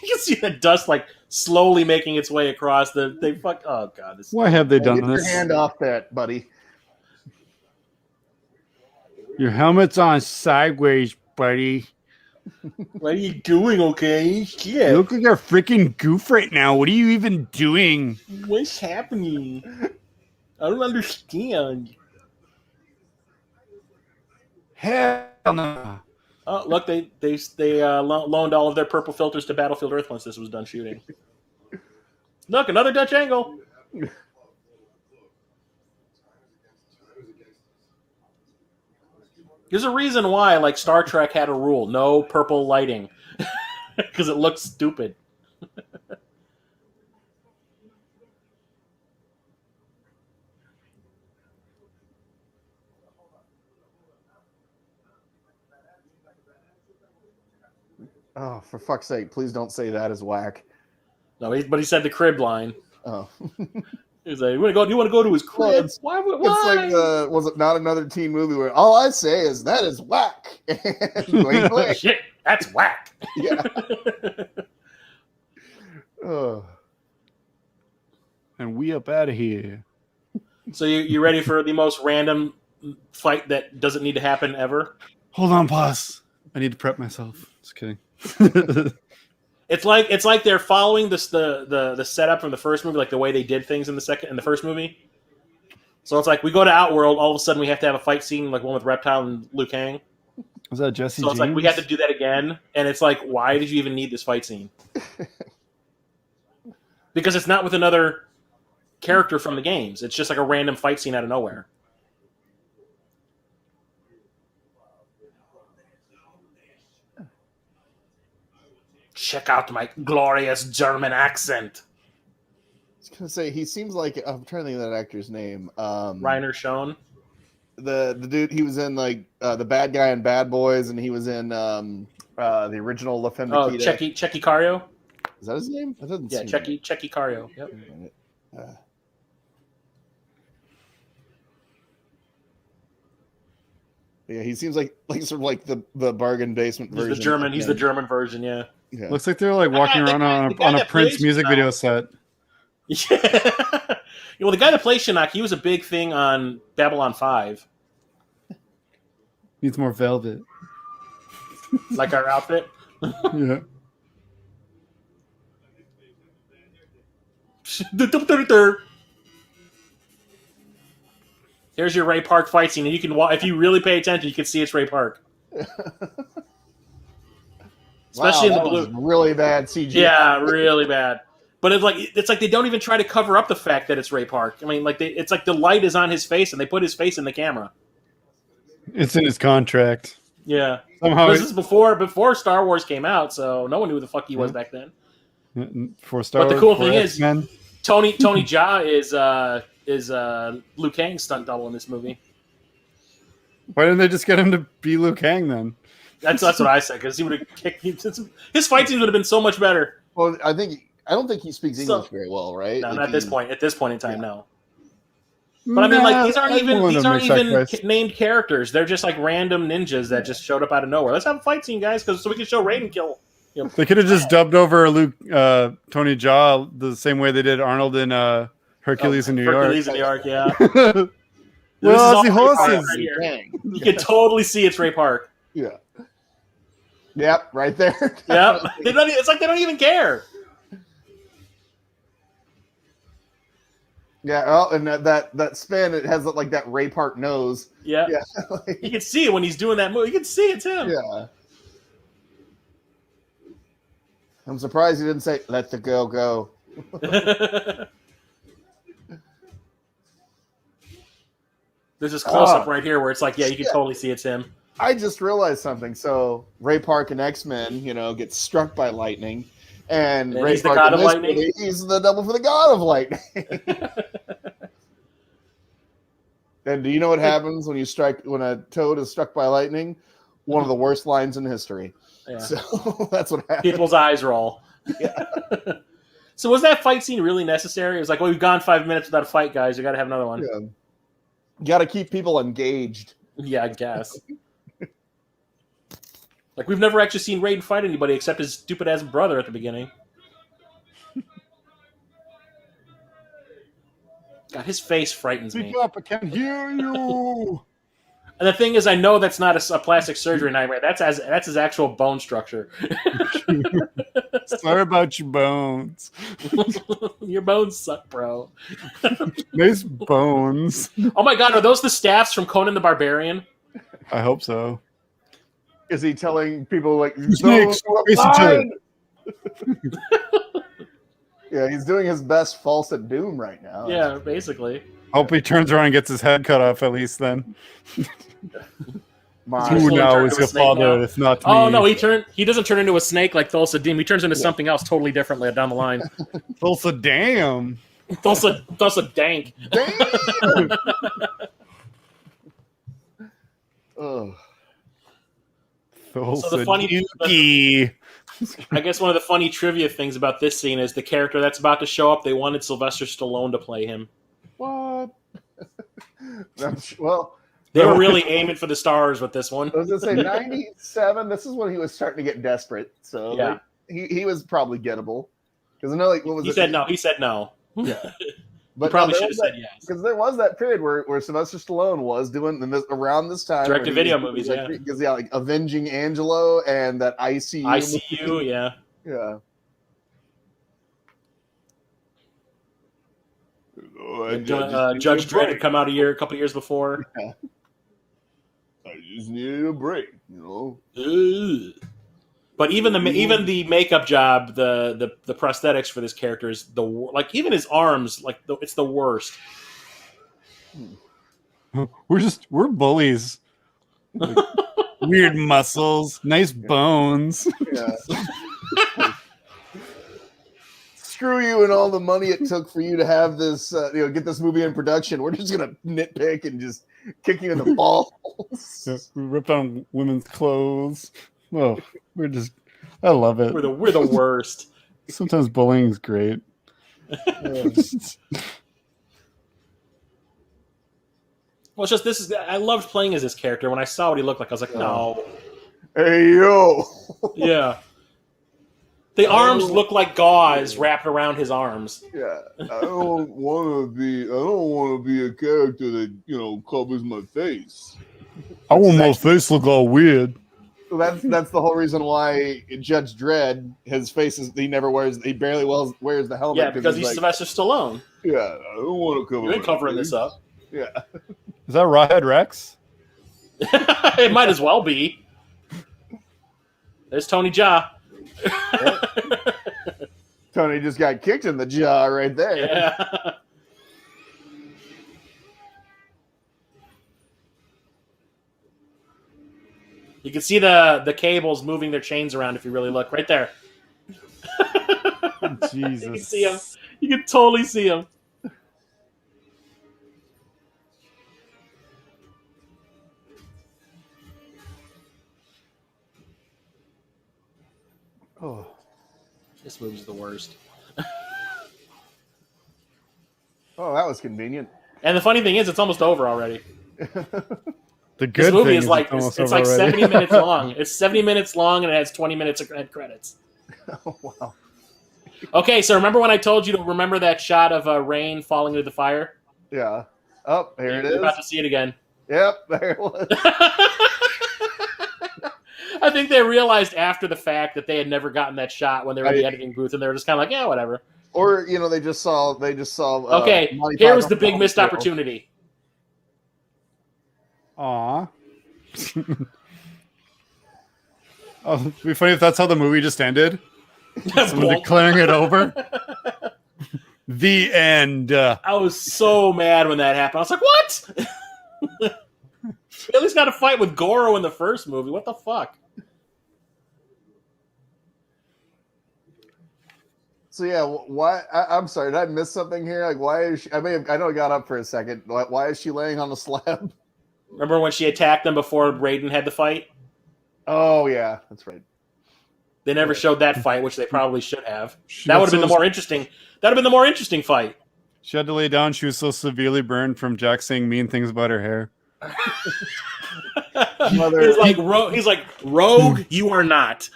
You can see the dust like slowly making its way across the. Oh god! Why have they done this? Get your hand off that, buddy. Your helmet's on sideways, buddy. What are you doing? Okay, shit. You look like a freaking goof right now. What are you even doing? What's happening? I don't understand. Hell no. Oh, look, they loaned all of their purple filters to Battlefield Earth once this was done shooting. Look, another Dutch angle. There's a reason why, like, Star Trek had a rule: no purple lighting, because it looks stupid. Oh, for fuck's sake! Please don't say that is whack. No, but he said the crib line. Oh, He's like, "You want to go to his crib? Why? It's like, was it not another teen movie where all I say is that is whack? Shit, that's whack. Yeah. Oh. And we up out of here. So you ready for the most random fight that doesn't need to happen ever? Hold on, boss. I need to prep myself. Just kidding. It's like they're following the setup from the first movie, like the way they did things in the first movie. So it's like we go to Outworld, all of a sudden we have to have a fight scene like one with Reptile and Liu Kang. Was that Jesse? So it's like we have to do that again, and it's like, why did you even need this fight scene? Because it's not with another character from the games. It's just like a random fight scene out of nowhere. Check out my glorious German accent. I was gonna say he seems like I'm trying to think of that actor's name. Reiner Schoen. The dude he was in like the bad guy in Bad Boys, and he was in the original La Femme Nikita. Checky Cario. Is that his name? That doesn't seem Checky Cario. Yep. Yeah, he seems like sort of like the bargain basement version. He's the German version, yeah. Looks like they're like walking around on a Prince music video set. Yeah. Well, the guy that plays Shinnok, he was a big thing on Babylon 5. Needs more velvet. Like our outfit? Yeah. Here's your Ray Park fight scene, and you can if you really pay attention, you can see it's Ray Park. Especially in the blue. Really bad CGI. Yeah, really bad. But it's like they don't even try to cover up the fact that it's Ray Park. I mean, it's like the light is on his face, and they put his face in the camera. It's in his contract. Yeah. Somehow this is before Star Wars came out, so no one knew who the fuck he was back then. For Star Wars, but the cool thing is, X-Men. Tony Jaa is Liu Kang's stunt double in this movie. Why didn't they just get him to be Liu Kang then? That's what I said, because he would have kicked his fight scenes would have been so much better. Well, I don't think he speaks English very well, right? No, like not at this point. At this point in time, no. But I mean, like these aren't even named characters. They're just like random ninjas that just showed up out of nowhere. Let's have a fight scene, guys, so we can show Raiden kill. You know, they could have just dubbed over Tony Jaa the same way they did Arnold in Hercules in New York. Hercules in New York, yeah. Well, the horses. Right, you can totally see it's Ray Park. Yeah. Yep, right there. Yep. It's like they don't even care. Yeah, oh, and that spin, it has like that Ray Park nose. Yeah. You can see it when he's doing that move. You can see it's him. Yeah. I'm surprised he didn't say, "Let the girl go." There's this close-up right here where it's like, yeah, you can totally see it's him. I just realized something. So Ray Park and X-Men, gets struck by lightning. And Ray he's Park the god of lightning. Movie, he's the double for the god of lightning. And do you know what happens when a toad is struck by lightning? One of the worst lines in history. Yeah. So that's what happens. People's eyes roll. Yeah. So was that fight scene really necessary? It was like, well, we've gone 5 minutes without a fight, guys. We got to have another one. Yeah. You got to keep people engaged. Yeah, I guess. Like, we've never actually seen Raiden fight anybody except his stupid-ass brother at the beginning. God, his face frightens me. Speak up, I can't hear you. And the thing is, I know that's not a plastic surgery nightmare. That's his actual bone structure. Sorry about your bones. Your bones suck, bro. Nice bones. Oh my god, are those the staffs from Conan the Barbarian? I hope so. Is he telling people like snakes face each other? Yeah, he's doing his best false at Doom right now. Yeah, basically. Hope he turns around and gets his head cut off at least then. Who now is your father, if not me? Oh no, he doesn't turn into a snake like Thulsa Doom. He turns into something else totally differently down the line. Thulsa damn. Thulsa dank. Damn. Oh. Thulsa So the funny I guess one of the funny trivia things about this scene is the character that's about to show up, they wanted Sylvester Stallone to play him. What? Well, they were really aiming for the stars with this one. I was going to say 97. This is when he was starting to get desperate. So yeah. he was probably gettable. Because I know, like, what was He it? said no. He said no. Yeah. But probably should have said yes. Because there was that period where Sylvester Stallone was doing around this time direct-to-video movies, like, because like Avenging Angelo and that ICU. movie. Yeah. Yeah. Judge Dredd had come out a couple years before. Yeah. I just needed a break, But even the makeup job, the prosthetics for this character is even his arms, it's the worst. We're bullies. Like, weird muscles, nice bones. Yeah. Screw you and all the money it took for you to have this, get this movie in production. We're just gonna nitpick and just kick you in the balls. Yeah, we ripped on women's clothes. Oh, I love it. We're the worst. Sometimes bullying is great. Well, it's just I loved playing as this character. When I saw what he looked like, I was like, no. Hey yo. Yeah. The arms look like gauze wrapped around his arms. Yeah. I don't want to be a character that, covers my face. I want my face look all weird. So that's the whole reason why Judge Dredd, his face he barely wears the helmet. Yeah, because he's Sylvester Stallone. Yeah, I don't want to cover. You ain't covering this up. Yeah. Is that Rawhead Rex? It might as well be. There's Tony Jaa. Tony just got kicked in the jaw right there. Yeah. You can see the cables moving their chains around if you really look. Right there. Jesus. You can see them. You can totally see them. Oh. This movie's the worst. Oh, that was convenient. And the funny thing is, it's almost over already. The good this movie thing is like it's like 70 minutes long. It's 70 minutes long and it has 20 minutes of end credits. Oh wow. Okay, so remember when I told you to remember that shot of rain falling into the fire? Yeah. Oh, here it is. You're about to see it again. Yep, there it was. I think they realized after the fact that they had never gotten that shot when they were in the editing booth, and they were just kind of like, yeah, whatever. Or they just saw. Okay, here was the big missed opportunity. Aw. Oh, it'd be funny if that's how the movie just ended. Someone declaring it over. The end. I was so mad when that happened. I was like, what? We at least got a fight with Goro in the first movie. What the fuck? So yeah, why? I'm sorry, did I miss something here? Like, why is she? I know I got up for a second. Why is she laying on the slab? Remember when she attacked them before Raiden had the fight? Oh yeah, that's right. They never showed that fight, which they probably should have. That would have been the more interesting. That would have been the more interesting fight. She had to lay down. She was so severely burned from Jack saying mean things about her hair. He's like, Rogue, you are not.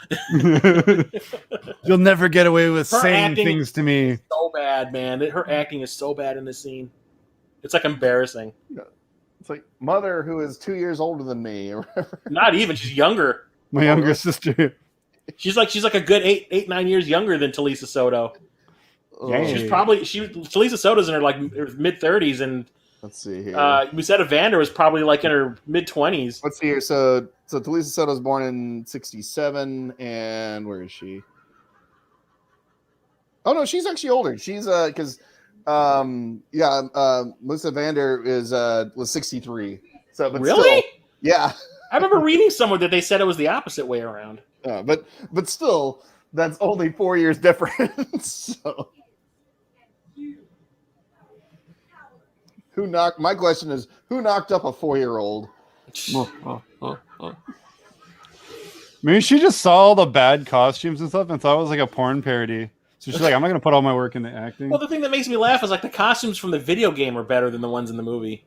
You'll never get away with saying things to me. So bad, man. Her acting is so bad in this scene. It's like embarrassing. It's like mother who is 2 years older than me. Or whatever. Not even. She's younger. My younger sister. She's like a good 8-9 years younger than Talisa Soto. Hey. Talisa Soto's in her mid 30s, and let's see here. Musetta Vander was probably like in her mid 20s. Let's see here. So Talisa Soto was born in 1967, and where is she? Oh no, she's actually older. She's because Musetta Vander was 1963. So but really? Still, yeah. I remember reading somewhere that they said it was the opposite way around. But still, that's only 4 years difference. So. My question is, who knocked up a 4-year-old? Maybe she just saw all the bad costumes and stuff and thought it was like a porn parody. So she's like, I'm not going to put all my work into acting. Well, the thing that makes me laugh is like the costumes from the video game are better than the ones in the movie.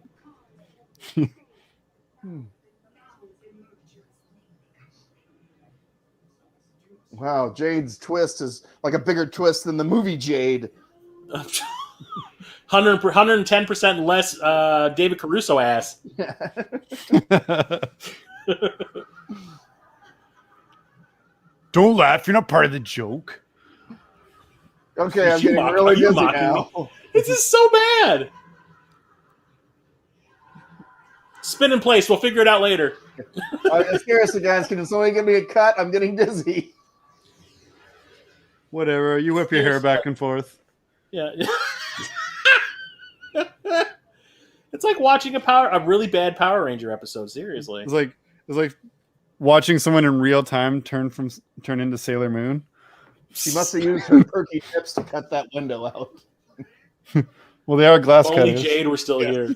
Wow, Jade's twist is like a bigger twist than the movie Jade. 110% less David Caruso ass. Don't laugh. You're not part of the joke. Okay, I'm getting really dizzy now. Me? This is so bad. Spin in place. We'll figure it out later. Seriously, guys, can somebody give me a cut? I'm getting dizzy. Whatever. You whip your hair back and forth. Yeah. It's like watching a really bad Power Ranger episode. Seriously, it's like watching someone in real time turn into Sailor Moon. She must have used her perky tips to cut that window out. Well, they are glass Only cutters. Jade were still here.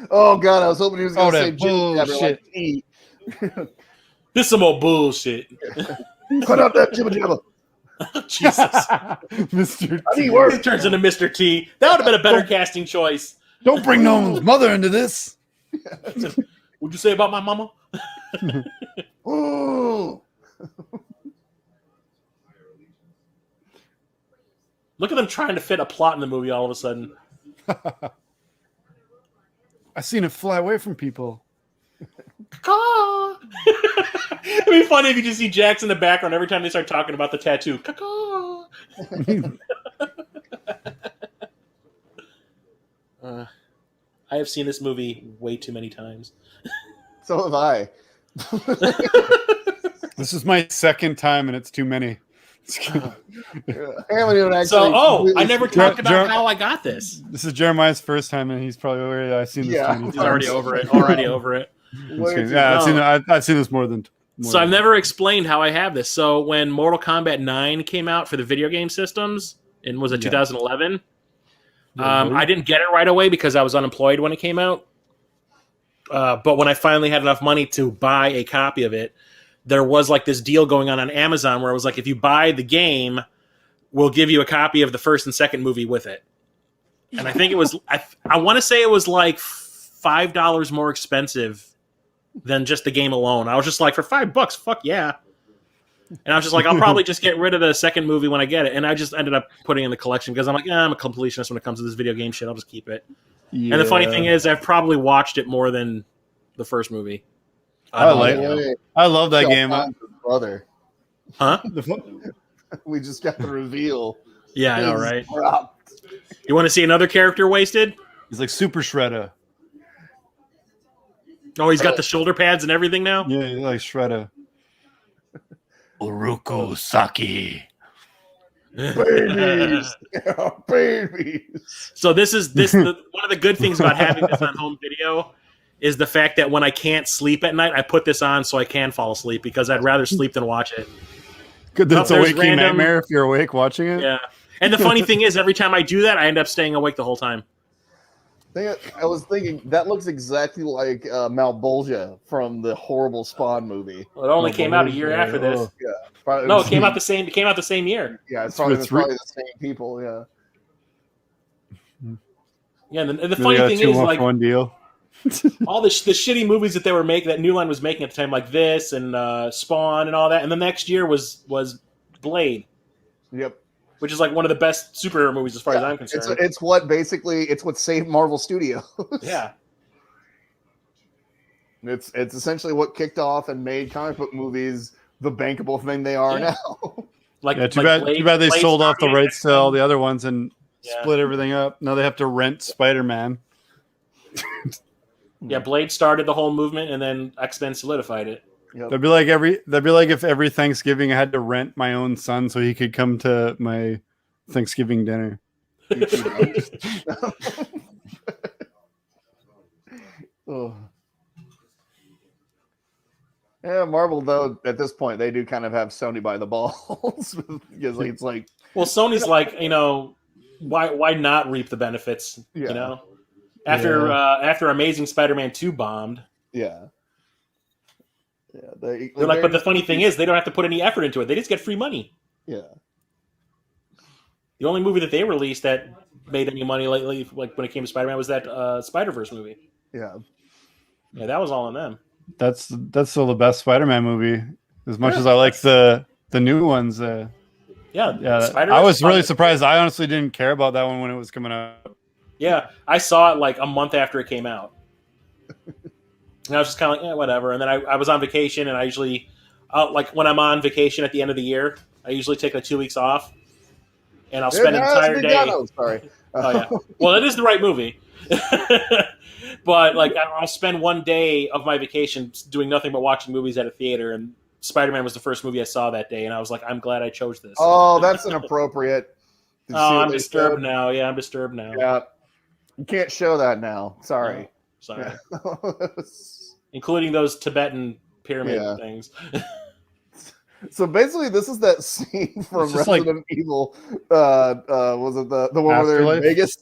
Oh god, I was hoping he was going to say bullshit. like tea. This is some old bullshit. Cut out that jibba jabba. Jesus. Mr. T. He turns into Mr. T. That would have been a better casting choice. Don't bring no one's mother into this. What'd you say about my mama? Look at them trying to fit a plot in the movie all of a sudden. I seen it fly away from people. It'd be funny if you just see Jax in the background every time they start talking about the tattoo. I have seen this movie way too many times. So have I. This is my second time, and it's too many. I never talked about how I got this. This is Jeremiah's first time, and he's probably already. I've seen this. Yeah, he's already over it. Yeah, I've seen this more than. So I've never explained how I have this. So when Mortal Kombat 9 came out for the video game systems, and was it 2011? I didn't get it right away because I was unemployed when it came out. But when I finally had enough money to buy a copy of it, there was like this deal going on Amazon where it was like, if you buy the game, we'll give you a copy of the first and second movie with it. And I think it was, I want to say it was like $5 more expensive than just the game alone. I was just like, for $5, fuck yeah. And I was just like, I'll probably just get rid of the second movie when I get it. And I just ended up putting it in the collection because I'm like, I'm a completionist when it comes to this video game shit. I'll just keep it. Yeah. And the funny thing is, I've probably watched it more than the first movie. I love that game. Brother. Huh? We just got the reveal. Yeah, I know, right? You want to see another character wasted? He's like Super Shredder. Oh, he's got the shoulder pads and everything now? Yeah, he's like Shredder. Uruku Saki. Babies. Yeah, babies. So this one of the good things about having this on home video is the fact that when I can't sleep at night, I put this on so I can fall asleep because I'd rather sleep than watch it. Good, that's a waking nightmare if you're awake watching it. Yeah. And the funny thing is, every time I do that, I end up staying awake the whole time. I was thinking that looks exactly like Malbolgia from the horrible Spawn movie. Well, it only came out a year after this. Yeah, no, it came out the same. It came out the same year. Yeah, it's probably the same people. Yeah. Yeah, and the funny thing is, like, one deal. all the shitty movies that they were making, that New Line was making at the time, like this and Spawn and all that, and the next year was Blade. Yep. Which is like one of the best superhero movies as far as I'm concerned. It's what saved Marvel Studios. Yeah. It's essentially what kicked off and made comic book movies the bankable thing they are now. Too bad they sold off the rights to all the other ones and split everything up. Now they have to rent Spider-Man. Yeah, Blade started the whole movement, and then X-Men solidified it. Yep. That'd be like if every Thanksgiving I had to rent my own son so he could come to my Thanksgiving dinner. Oh. Yeah, Marvel though at this point they do kind of have Sony by the balls because it's like, well, Sony's like, why not reap the benefits? Yeah. After Amazing Spider-Man 2 bombed. Yeah. Yeah, they're like, but the funny thing is, they don't have to put any effort into it. They just get free money. Yeah. The only movie that they released that made any money lately, like when it came to Spider-Man, was that Spider-Verse movie. Yeah. Yeah, that was all on them. That's still the best Spider-Man movie. As much as I like the new ones. Yeah, I was really surprised. I honestly didn't care about that one when it was coming out. Yeah, I saw it like a month after it came out. And I was just kind of like, whatever. And then I was on vacation, and I usually, like when I'm on vacation at the end of the year, I usually take like 2 weeks off, and I'll spend an entire day. Oh, sorry. Oh yeah. Well, it is the right movie. But like I'll spend one day of my vacation doing nothing but watching movies at a theater, and Spider-Man was the first movie I saw that day, and I was like, I'm glad I chose this. Oh, that's inappropriate. Oh, I'm disturbed now. Yeah, I'm disturbed now. Yeah. You can't show that now. Sorry. No, sorry. Yeah. Including those Tibetan pyramid things. So basically, this is that scene from Resident Evil. Was it the one where they're in Vegas?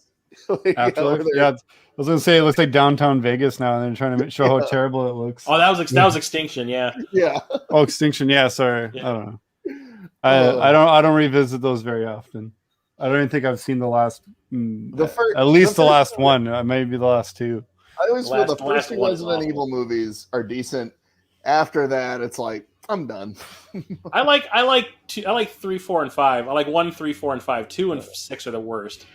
Yeah, I was gonna say it looks like downtown Vegas now, and they're trying to show how terrible it looks. Oh, that was Extinction. Yeah. Yeah. Oh, Extinction. Yeah. Sorry. Yeah. I don't know. I don't revisit those very often. I don't even think I've seen the last. At least the last one. Maybe the last two. I always feel the first two Resident Evil movies are decent. After that, it's like I'm done. I like 3, 4, and 5. I like 1, 3, 4, and 5. 2 and 6 are the worst.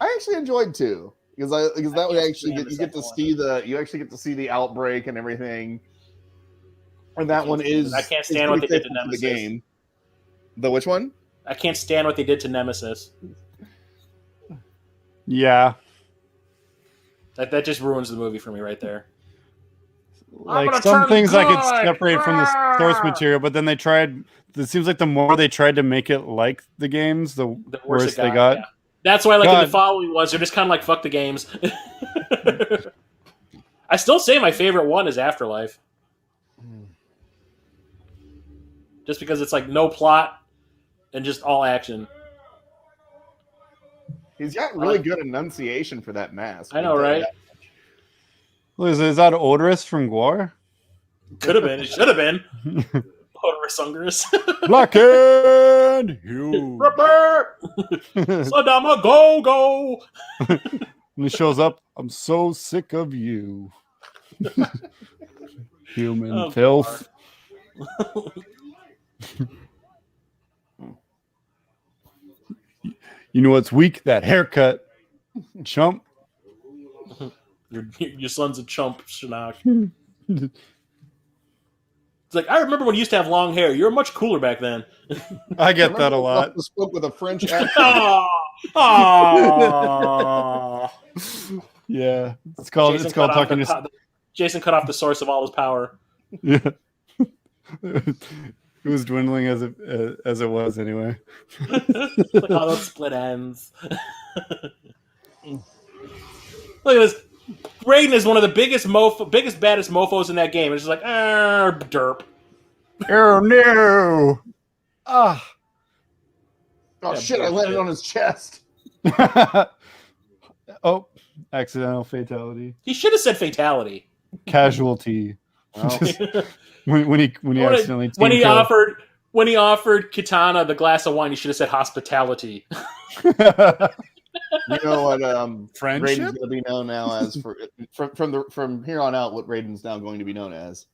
I actually enjoyed 2 because that way you get to see the outbreak and everything. And that one is I can't stand what they did to Nemesis. The game. The which one? I can't stand what they did to Nemesis. Yeah. That just ruins the movie for me right there. Like some things I could separate from the source material, but then they tried. It seems like the more they tried to make it like the games, the worse they got. Yeah. That's why, like in the following ones, they're just kind of like fuck the games. I still say my favorite one is Afterlife, just because it's like no plot and just all action. He's got really good enunciation for that mask. I know, right? Is that Odorous from Gwar? Could have been. It should have been. Odorous Ungerous. Black and Hugh. Sadama, go! And he shows up. I'm so sick of you. Human filth. You know what's weak? That haircut. Chump. Your son's a chump, Shinnok. It's like, I remember when you used to have long hair. You were much cooler back then. I get that a lot. Spoke with a French accent. Yeah, it's called talking to. Jason cut off the source of all his power. Yeah, it was dwindling as it was anyway. Like all those split ends. Look at this. Raiden is one of the biggest, baddest mofos in that game. It's just like, derp. Oh no! Oh shit! I landed on his chest. Oh, accidental fatality. He should have said fatality. Casualty. Well. when he accidentally when he offered Kitana the glass of wine, he should have said hospitality. You know what? Friendship? Raiden's going to be known now as from here on out. What Raiden's now going to be known as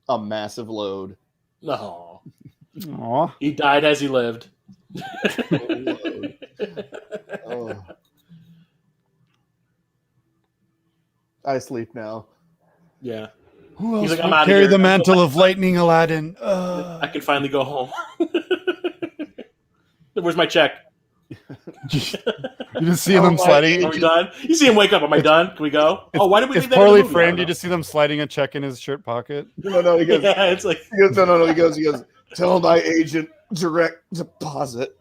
a massive load. No, Aw. He died as he lived. Oh. I sleep now. Yeah. Who else He's like, will I'm outta carry here. the mantle of lightning, Aladdin? I can finally go home. Where's my check? You just see them sliding. Are we done? You see him wake up. Am I done? Can we go? Why did we It's leave that in the poorly movie? framed. You just see them sliding a check in his shirt pocket. No, he goes. Yeah, it's like He goes. No. He goes. Tell my agent direct deposit.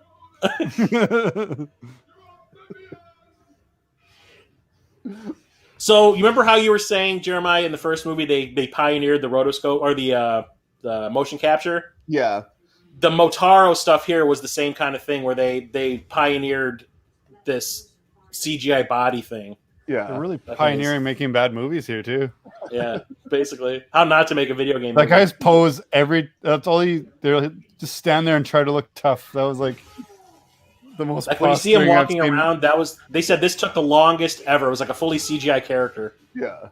So you remember how you were saying, Jeremiah, in the first movie they pioneered the rotoscope or the motion capture? Yeah. The Motaro stuff here was the same kind of thing where they pioneered this CGI body thing. Yeah. They're really pioneering making bad movies here too. Yeah, basically. How not to make a video game That movie. guy's pose that's all they'll just stand there and try to look tough. That was like the most. Like when you see him posturing I've walking seen. around, they said this took the longest ever. It was like a fully CGI character. Yeah.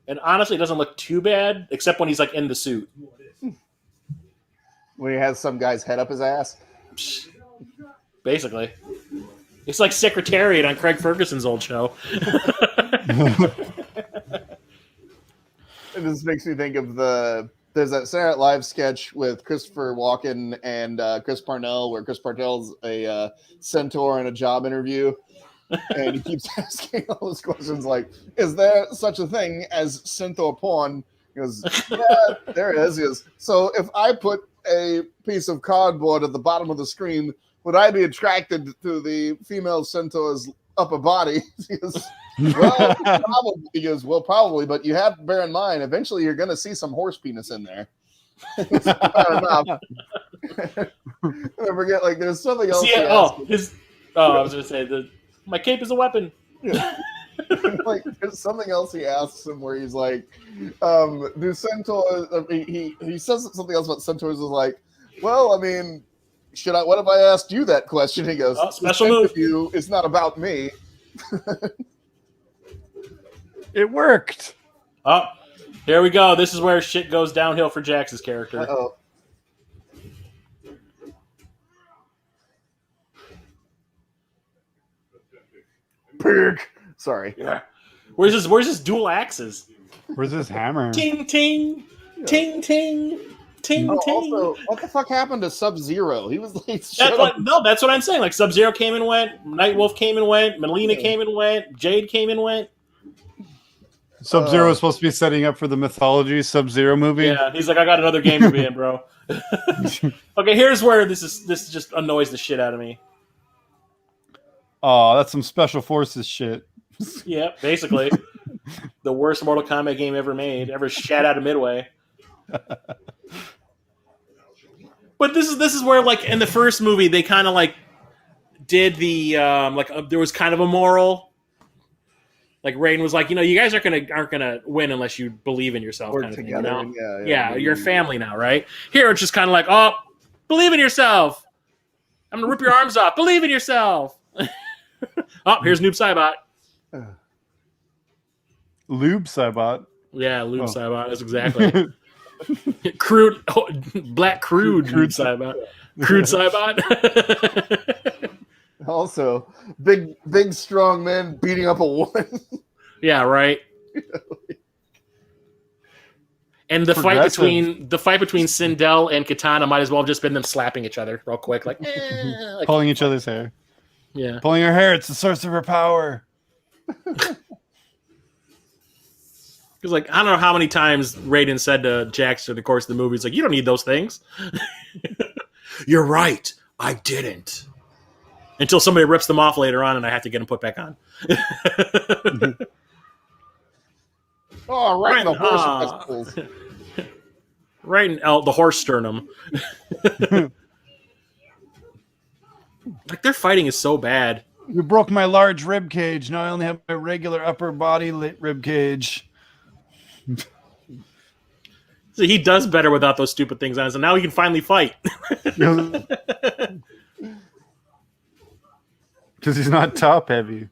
And honestly, it doesn't look too bad, except when he's like in the suit. When he has some guy's head up his ass. Basically. It's like Secretariat on Craig Ferguson's old show. It just makes me think of there's that Saturday Night Live sketch with Christopher Walken and Chris Parnell, where Chris Parnell's a centaur in a job interview, and he keeps asking all those questions like, "Is there such a thing as centaur porn?" He goes, "Yeah, there is." He goes, "So if I put a piece of cardboard at the bottom of the screen, would I be attracted to the female centaur's upper body?" He goes, "Well, probably." He goes, "Well, probably, but you have to bear in mind, eventually you're going to see some horse penis in there." It's fair enough. I forget, like, there's something else. I was going to say, my cape is a weapon. Yeah. Like, there's something else he asks him where he's like, do centaurs, he says something else about centaurs, is like, well, I mean, what if I asked you that question? He goes, special move. You, it's not about me. It worked. Oh, here we go. This is where shit goes downhill for Jax's character. Uh-oh. Pig. Sorry. Yeah. Where's his dual axes? Where's his hammer? Ting ting, ting ting, ting ting. Also, what the fuck happened to Sub-Zero? He was like, that's what I'm saying. Like Sub-Zero came and went, Nightwolf came and went, Melina came and went, Jade came and went. Sub-Zero was supposed to be setting up for the Mythology Sub-Zero movie. Yeah, he's like, I got another game to be in, bro. Okay, here's where this just annoys the shit out of me. Oh, that's some Special Forces shit. Yeah, basically. The worst Mortal Kombat game ever made, ever shat out of Midway. But this is where, like, in the first movie, they kind of like did the there was kind of a moral. Like Raiden was like, you guys aren't gonna win unless you believe in yourself. Work kind of together. Thing, Yeah, you're family now, right? Here it's just kind of like, oh, believe in yourself. I'm gonna rip your arms off. Believe in yourself. Oh, here's Noob Saibot. Lube Saibot. Yeah, Lube Saibot. That's exactly. Crude, black crude Saibot. Crude Saibot. Also, big strong man beating up a woman. Yeah, right. And the fight between Sindel and Katana might as well have just been them slapping each other real quick, like pulling each other's hair. Yeah, pulling her hair. It's the source of her power. Because, like, I don't know how many times Raiden said to Jax through the course of the movie, "It's like, you don't need those things." You're right. I didn't. Until somebody rips them off later on, and I have to get them put back on. Oh, right in the horse. Right in the horse sternum. Like, their fighting is so bad. You broke my large rib cage. Now I only have my regular upper body rib cage. So he does better without those stupid things on, so now he can finally fight. Because he's not top heavy.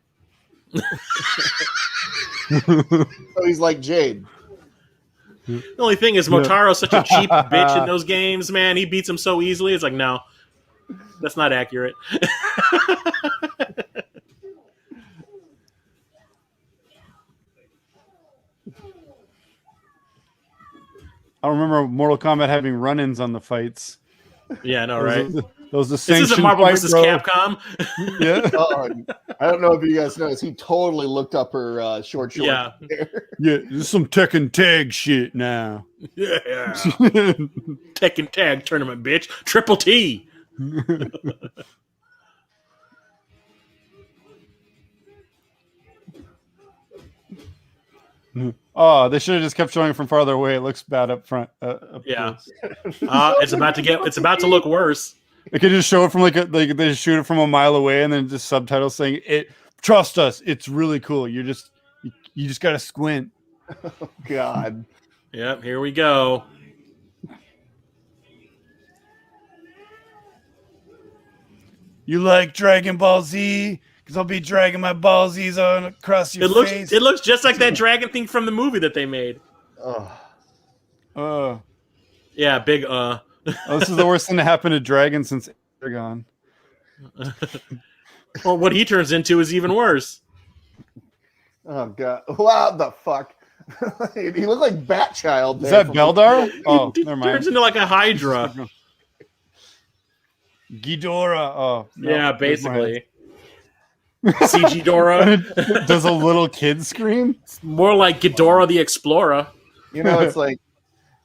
So he's like Jade. The only thing is Motaro's such a cheap bitch in those games, man. He beats him so easily. It's like, no, that's not accurate. I remember Mortal Kombat having run-ins on the fights. Yeah, I know, right? Those this isn't Marvel vs. Capcom. Yeah. I don't know if you guys noticed. He totally looked up her short. Yeah. Yeah, there's some Tekken Tag shit now. Yeah. Tekken Tag tournament, bitch. Triple T. Oh, they should have just kept showing it from farther away. It looks bad up front. Yeah. It's about to look worse. They could just show it from they just shoot it from a mile away and then just subtitles saying it. Trust us, it's really cool. You just gotta squint. Oh, God. Yep. Here we go. You like Dragon Ball Z? Because I'll be dragging my ball Z's on across your face. It looks just like that dragon thing from the movie that they made. Yeah, big this is the worst thing to happen to dragons since they're gone. Well, what he turns into is even worse. Oh god! Wow, the fuck! He looked like Batchild. Is that Beldar? Oh, He never mind. turns into like a Hydra. Ghidorah. Oh, no, Yeah, basically. CG Dora. Does a little kid scream? More like Ghidorah the Explorer. You know, it's like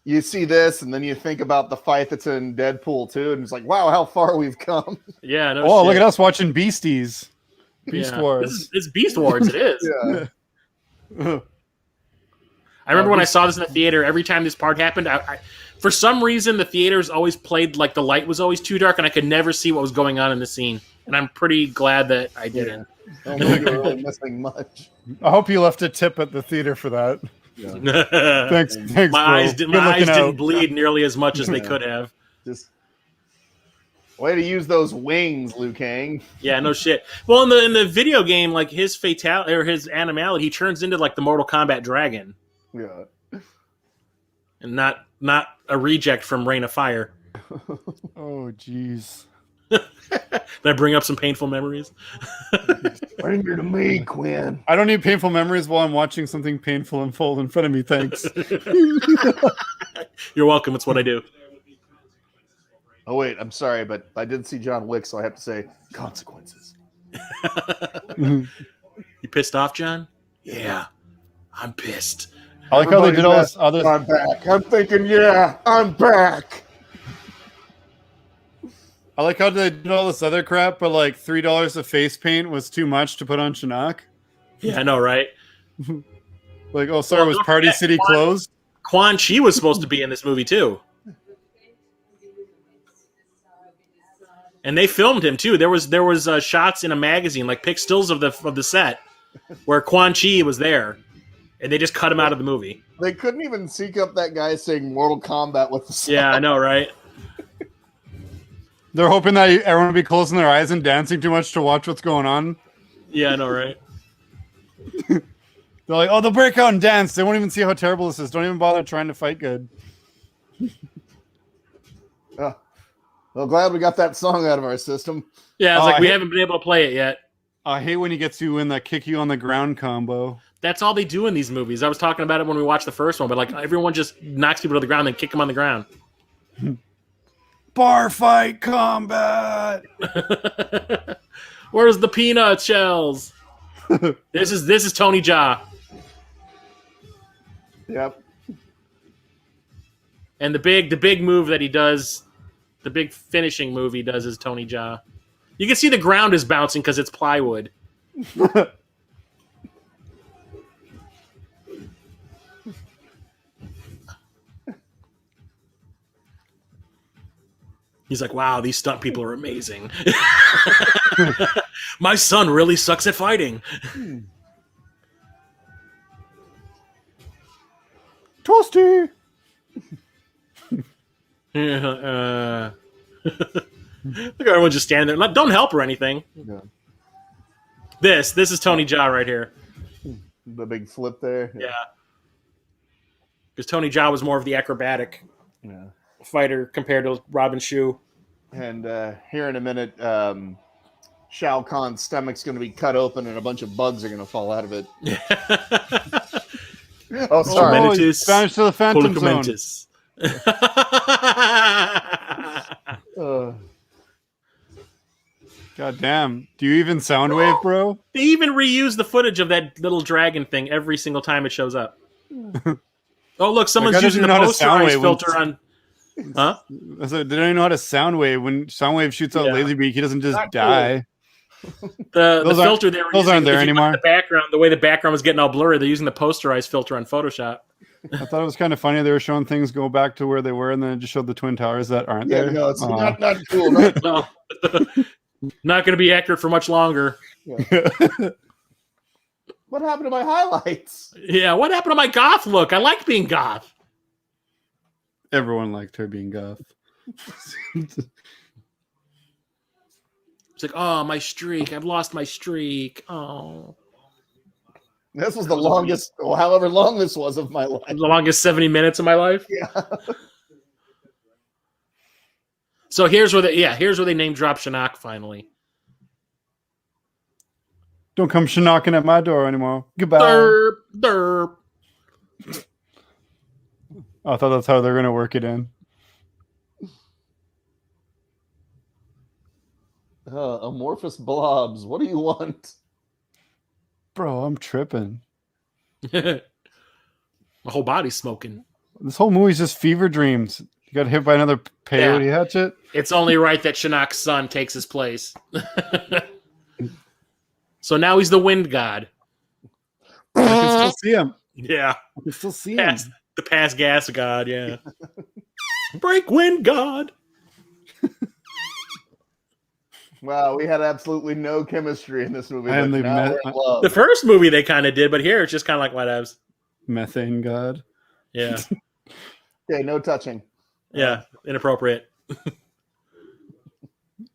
you see this, and then you think about the fight that's in Deadpool 2, and it's like, wow, how far we've come. Yeah, no Oh, shit. look at us watching Beasties. Beast Yeah. Wars. It's Beast Wars, it is. Yeah. I remember when I saw this in the theater, every time this part happened, I for some reason, the theaters always played like the light was always too dark, and I could never see what was going on in the scene. And I'm pretty glad that I didn't. I don't think you're really missing much. I hope you left a tip at the theater for that. Yeah. Thanks, my bro. eyes, Good my eyes looking didn't out. bleed nearly as much as they could have. Just way to use those wings, Liu Kang. Yeah, no shit. Well, in the video game, like his fatality or his animality, he turns into like the Mortal Kombat dragon, Yeah. and not a reject from Reign of Fire. Oh, jeez. Did I bring up some painful memories? Bring her to me, Quinn. I don't need painful memories while I'm watching something painful unfold in front of me. Thanks. You're welcome. It's what I do. Oh wait, I'm sorry, but I did see John Wick, so I have to say consequences. You pissed off, John? Yeah, I'm pissed. I like how they did all this other. I'm back. I'm thinking, yeah, I'm back. I like how they did all this other crap, but like $3 of face paint was too much to put on Shinnok. Yeah, I know, right? Like, oh, sorry, Well, was don't Party forget, City closed? Quan Chi was supposed to be in this movie too, and they filmed him too. There was shots in a magazine, like pic stills of the set, where Quan Chi was there, and they just cut him out of the movie. They couldn't even seek up that guy saying Mortal Kombat with the song. Yeah, I know, right? They're hoping that everyone will be closing their eyes and dancing too much to watch what's going on. Yeah, I know, right? They're like, oh, they'll break out and dance. They won't even see how terrible this is. Don't even bother trying to fight good. Well, glad we got that song out of our system. Yeah, it's Oh, like I we hate- haven't been able to play it yet. I hate when he gets you in that kick you on the ground combo. That's all they do in these movies. I was talking about it when we watched the first one, but like everyone just knocks people to the ground and then kick them on the ground. Bar fight combat. Where's the peanut shells? This is Tony Jaa. Yep. And the big move that he does, the big finishing move he does is Tony Jaa. You can see the ground is bouncing because it's plywood. He's like, wow, these stunt people are amazing. My son really sucks at fighting. Toasty. Look at everyone just standing there. Don't help or anything. Yeah. This is Tony Jaa right here. The big flip there. Yeah. Because Tony Jaa was more of the acrobatic Yeah. fighter compared to Robin Shou. And here in a minute, Shao Kahn's stomach's going to be cut open and a bunch of bugs are going to fall out of it. Oh, sorry. Oh, he's Spanish to the Phantom Zone. God damn. Do you even Soundwave, bro? They even reuse the footage of that little dragon thing every single time it shows up. Oh, look, someone's Like, I using the don't even know how to posterized Soundwave filter on... Huh? So they don't even know how to Soundwave. When Soundwave shoots out Yeah. Laserbeak, he doesn't just Not die. The Those filter they were those using, aren't there if you look anymore. at the background, the way the background was getting all blurry, they're using the posterized filter on Photoshop. I thought it was kind of funny. They were showing things go back to where they were, and then it just showed the Twin Towers that aren't Yeah, there. no, it's Aw. not cool. No. No. Not going to be accurate for much longer. What happened to my highlights? Yeah, what happened to my goth look? I like being goth. Everyone liked her being goth. It's like, oh, my streak. I've lost my streak. Oh. This was the longest, however long this was of my life. The longest 70 minutes of my life. Yeah. So here's where they name drop Shinnok finally. Don't come knocking at my door anymore. Goodbye. Derp, derp. I thought that's how they're gonna work it in. Amorphous blobs. What do you want? Bro, I'm tripping. My whole body's smoking. This whole movie's just fever dreams. You got hit by another peyote hatchet. It's only right that Shinnok's son takes his place. So now he's the wind god. I can still see him. Yeah. I can still see him. The past gas god, yeah. Break wind god. Wow, we had absolutely no chemistry in this movie. And but now we're in love. The first movie they kind of did, but here it's just kind of like whatevs. Methane god. Yeah. Okay, no touching. Yeah, inappropriate.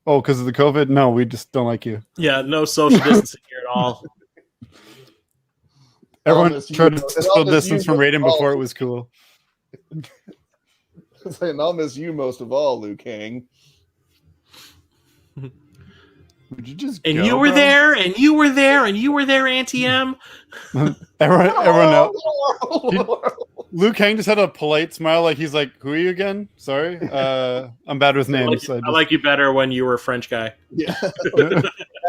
Oh, because of the COVID? No, we just don't like you. Yeah, no social distancing here at all. Everyone tried to social distance from Raiden before it was cool. And I'll miss you most of all, Liu Kang. Would you just and go, you were bro? there, and you were there, and you were there, Auntie M. everyone knows. Liu Kang just had a polite smile, like he's like, "Who are you again? Sorry, I'm bad with names." I like you better when you were a French guy. Yeah,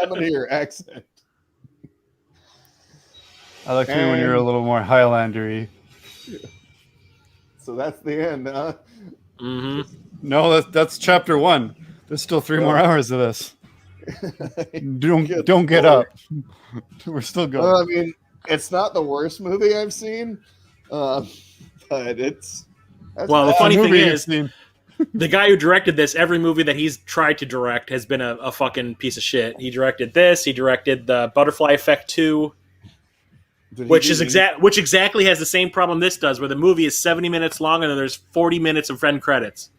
I'm in your accent. I like you when you're a little more Highlandery. So that's the end, huh? Mm-hmm. No, that's chapter 1. There's still 3 more hours of this. Don't get up. We're still going. Well, I mean, it's not the worst movie I've seen, but it's. Well, the funny thing is, the guy who directed this, every movie that he's tried to direct has been a fucking piece of shit. He directed this. He directed the Butterfly Effect 2. Which exactly has the same problem this does, where the movie is 70 minutes long and then there's 40 minutes of end credits.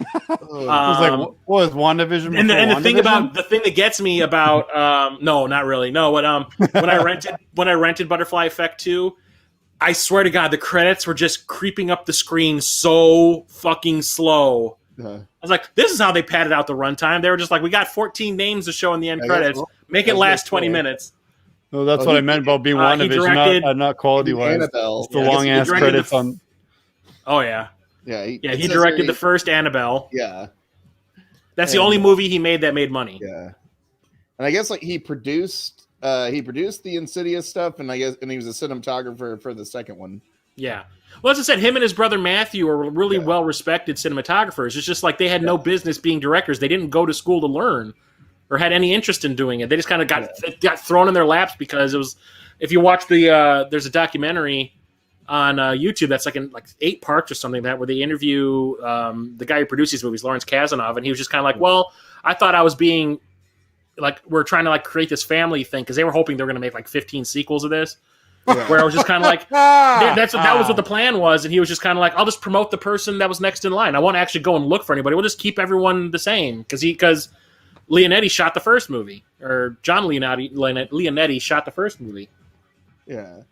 It was like, what was WandaVision? And the thing that gets me about no, not really. No, when I rented Butterfly Effect 2, I swear to God, the credits were just creeping up the screen so fucking slow. I was like, this is how they padded out the runtime. They were just like, we got 14 names to show in the end credits. Make it last 20 minutes. No, that's what I meant about being WandaVision, not quality-wise. Annabelle. It's the long-ass credits on... Oh, yeah. Yeah, he directed the first Annabelle. Yeah. That's the only movie he made that made money. Yeah. And I guess like he produced the Insidious stuff, and he was a cinematographer for the second one. Yeah. Well, as I said, him and his brother Matthew are really well-respected cinematographers. It's just like they had no business being directors. They didn't go to school to learn or had any interest in doing it. They just kind of got thrown in their laps because it was. If you watch there's a documentary on YouTube that's like in 8 parts or something like that, where they interview the guy who produced these movies, Lawrence Kasanoff, and he was just kind of like, "Well, I thought I was being we're trying to create this family thing because they were hoping they were going to make 15 sequels of this." Yeah. Where I was just kind of like, that was what the plan was, and he was just kind of like, I'll just promote the person that was next in line. I won't actually go and look for anybody. We'll just keep everyone the same because Leonetti shot the first movie, or John Leonetti shot the first movie. Yeah.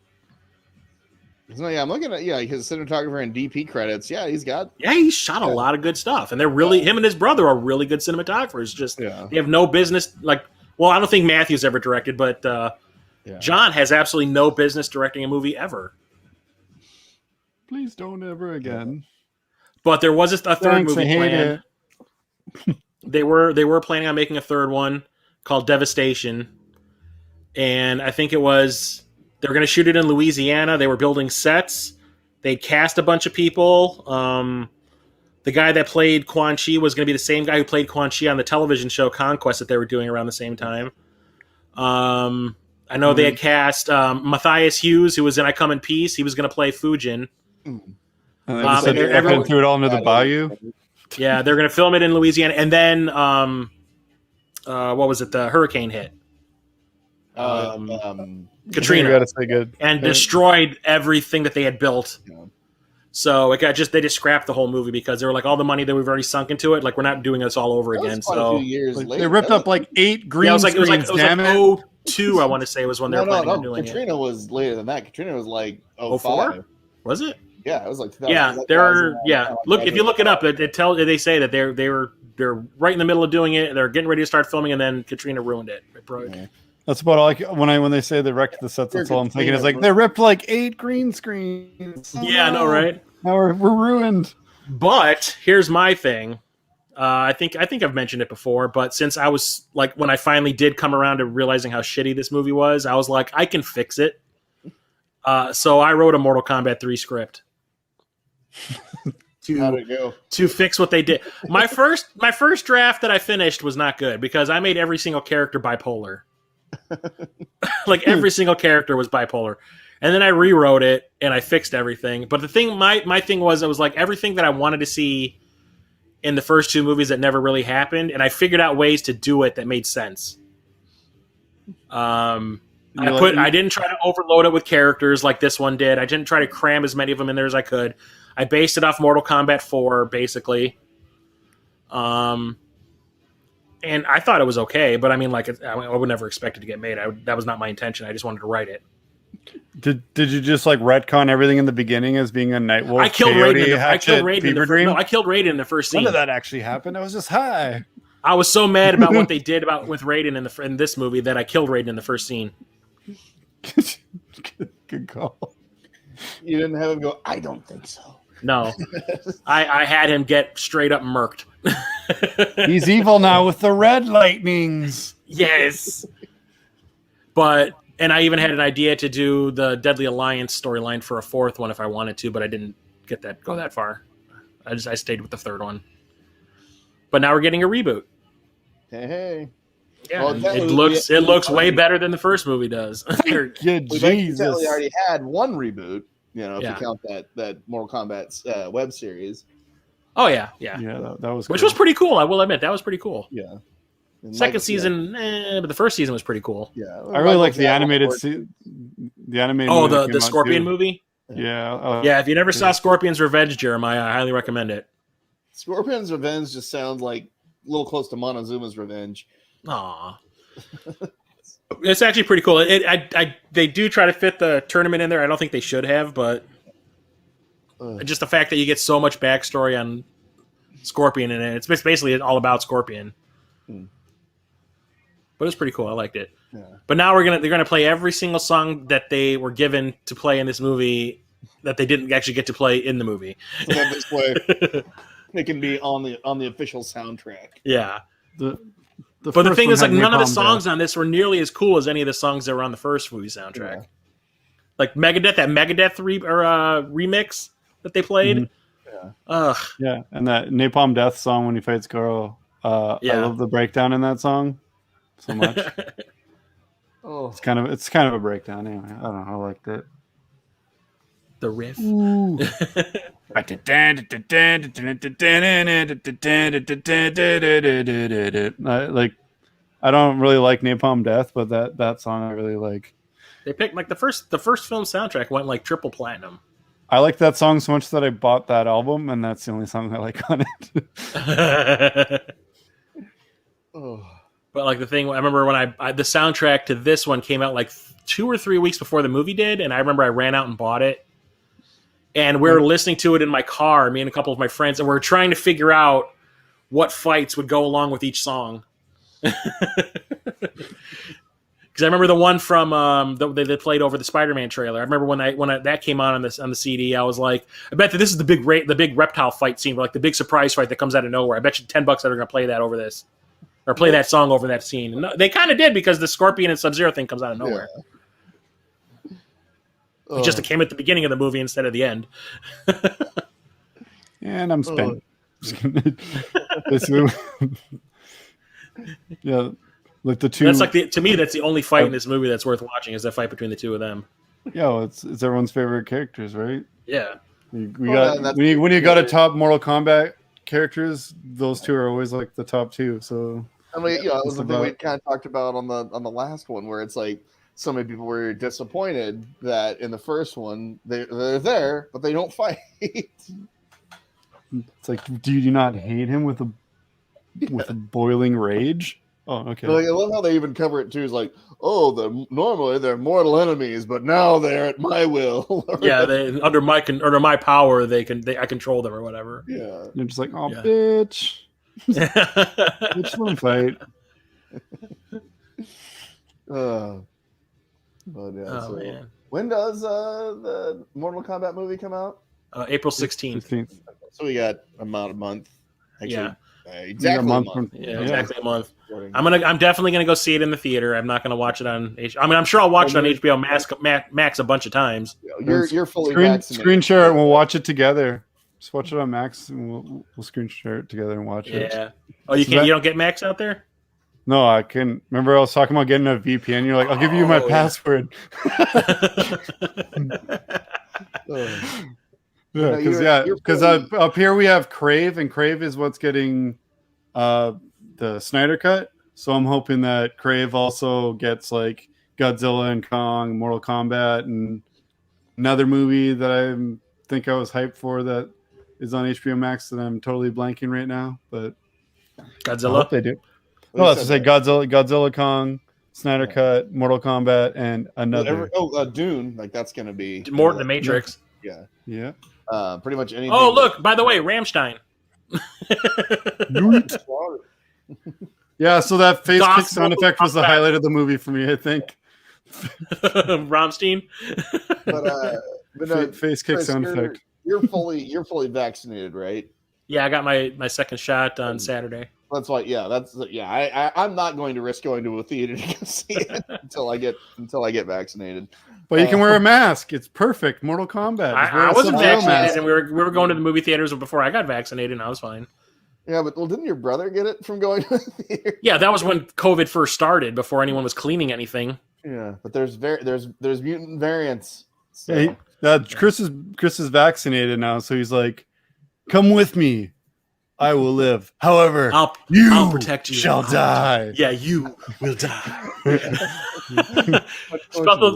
So I'm looking at his cinematographer and DP credits. Yeah, he shot a lot of good stuff, and they're really him and his brother are really good cinematographers. Just they have no business I don't think Matthew's ever directed, but John has absolutely no business directing a movie ever. Please don't ever again. But there was a third movie planned. They were planning on making a third one called Devastation, and I think they were going to shoot it in Louisiana. They were building sets. They cast a bunch of people. The guy that played Quan Chi was going to be the same guy who played Quan Chi on the television show Conquest that they were doing around the same time. I know they had cast Matthias Hughes, who was in I Come in Peace. He was going to play Fujin. Everyone threw it all into the bayou. Yeah, they're going to film it in Louisiana, and then what was it? The hurricane hit, Katrina, gotta say good. and destroyed everything that they had built. So they just scrapped the whole movie because they were like, all the money that we've already sunk into it, like we're not doing this all over That was again. quite a So few years later. They ripped up like 8 green screens. It was like 02, I want to say, was when they were planning on doing Katrina was later than that. Katrina was like 04? Was it? Yeah, it was like 2000. Yeah, Look, if you look it up, they say that they're right in the middle of doing it. They're getting ready to start filming, and then Katrina ruined it. That's about all. When they say they wrecked the sets, that's all I'm thinking. It's like they ripped like 8 green screens. Yeah, I know, right? Now we're ruined. But here's my thing. I think I've mentioned it before, but since I was like, when I finally did come around to realizing how shitty this movie was, I was like, I can fix it. So I wrote a Mortal Kombat 3 script to fix what they did. My first draft that I finished was not good because I made every single character bipolar. Like every single character was bipolar. And then I rewrote it and I fixed everything. But the thing, my thing was, it was like everything that I wanted to see in the first 2 movies that never really happened, and I figured out ways to do it that made sense. I didn't try to overload it with characters like this one did. I didn't try to cram as many of them in there as I could. I based it off Mortal Kombat 4, basically. And I thought it was okay, but I mean, like, I would never expect it to get made. That was not my intention. I just wanted to write it. Did you just like retcon everything in the beginning as being a Nightwolf? I killed Raiden. I killed Raiden in the first scene. When did that actually happen? I was just high. I was so mad about what they did with Raiden in this movie that I killed Raiden in the first scene. Good call. You didn't have him go, I don't think so. No. I had him get straight up murked. He's evil now with the red lightnings. Yes. And I even had an idea to do the Deadly Alliance storyline for a 4th one if I wanted to, but I didn't go that far. I stayed with the 3rd one. But now we're getting a reboot. Hey. Yeah, well, it looks way better than the first movie does. Yeah, Jesus. We already had one reboot, if you count that Mortal Kombat web series. Oh yeah. That was which was pretty cool. I will admit that was pretty cool. Yeah. Second season, but the first season was pretty cool. Yeah, I really like the animated. The animated. Oh, the Scorpion movie. Yeah. Yeah. If you never saw Scorpion's Revenge, Jeremiah, I highly recommend it. Scorpion's Revenge just sounds like a little close to Montezuma's Revenge. Aw. It's actually pretty cool. They do try to fit the tournament in there. I don't think they should have, but just the fact that you get so much backstory on Scorpion in it. It's basically all about Scorpion. But it's pretty cool. I liked it. Yeah. But now they're gonna play every single song that they were given to play in this movie that they didn't actually get to play in the movie. So that this way, they can be on the official soundtrack. Yeah. But the thing is, like, none of the songs on this were nearly as cool as any of the songs that were on the first movie soundtrack. Yeah. Like Megadeth, that Megadeth remix that they played. Mm-hmm. Yeah. Yeah, and that Napalm Death song when he fights Goro. I love the breakdown in that song so much. It's kind of a breakdown anyway. I don't know, I liked it. The riff. I don't really like Napalm Death, but that song I really like. They picked like the first film soundtrack went like triple platinum. I like that song so much that I bought that album, and that's the only song I like on it. But like the thing, I remember when the soundtrack to this one came out like 2 or 3 weeks before the movie did, and I remember I ran out and bought it. And we were listening to it in my car, me and a couple of my friends, and we were trying to figure out what fights would go along with each song. Because I remember the one from they played over the Spider-Man trailer. I remember when that came on the CD, I was like, I bet that this is the big reptile fight scene, like the big surprise fight that comes out of nowhere. I bet you $10 that are going to play that over this, or play that song over that scene. And they kind of did, because the Scorpion and Sub-Zero thing comes out of nowhere. Yeah. It just came at the beginning of the movie instead of the end. And I'm spent. Yeah, like the two. That's like to me, that's the only fight in this movie that's worth watching, is that fight between the two of them. Yeah, well, it's everyone's favorite characters, right? Yeah. When you got a top Mortal Kombat characters, those two are always like the top two. So I mean, it was the thing we kind of talked about on the last one, where it's like so many people were disappointed that in the first one they're there, but they don't fight. It's like, do you not hate him with a boiling rage? Oh, okay. Like, I love how they even cover it too. It's like, oh, normally they're mortal enemies, but now they're at my will. Yeah, they under my power, I control them or whatever. Yeah, You're just like, oh, Yeah. bitch. Bitch, let him fight. But yeah, Oh so man. when does the Mortal Kombat movie come out? April 16th. 16th. So we got a month. Actually, Yeah. Exactly Yeah, a month. Yeah, exactly a month. I'm definitely gonna go see it in the theater. I'm not gonna watch it on I'm sure I'll watch it on HBO Max a bunch of times. You're fully screen vaccinated. share it and we'll watch it together. Just watch it on Max and we'll screen share it together and watch it. Yeah. Oh, you can't. You don't get Max out there? No, I can. Remember, I was talking about getting a VPN. You're like, I'll give you my password. Because up here we have Crave, and Crave is what's getting the Snyder cut. So I'm hoping that Crave also gets like Godzilla and Kong, Mortal Kombat, and another movie that I think I was hyped for that is on HBO Max that I'm totally blanking right now. But Godzilla. I hope they do. No, let's just say Godzilla, Kong, Snyder Cut, Mortal Kombat, and another. Dune. Like that's gonna be More than the Matrix. Yeah. Yeah. Pretty much anything. Oh, look! By the way, Rammstein. Yeah. So that face kick sound effect was the highlight of the movie for me, I think. Rammstein. But face kick sound effect. You're fully vaccinated, right? Yeah, I got my second shot on Saturday. That's why. I'm not going to risk going to a theater to go see it until I get vaccinated. But you can wear a mask. It's perfect. Mortal Kombat. I wasn't vaccinated, and we were going to the movie theaters before I got vaccinated, and I was fine. Yeah, but didn't your brother get it from going to the theater? Yeah, that was when COVID first started, before anyone was cleaning anything. Yeah, but there's mutant variants. So. Yeah, Chris is vaccinated now, so he's like, "Come with me, I will live. However, I'll protect you. Shall die. Yeah, you will die."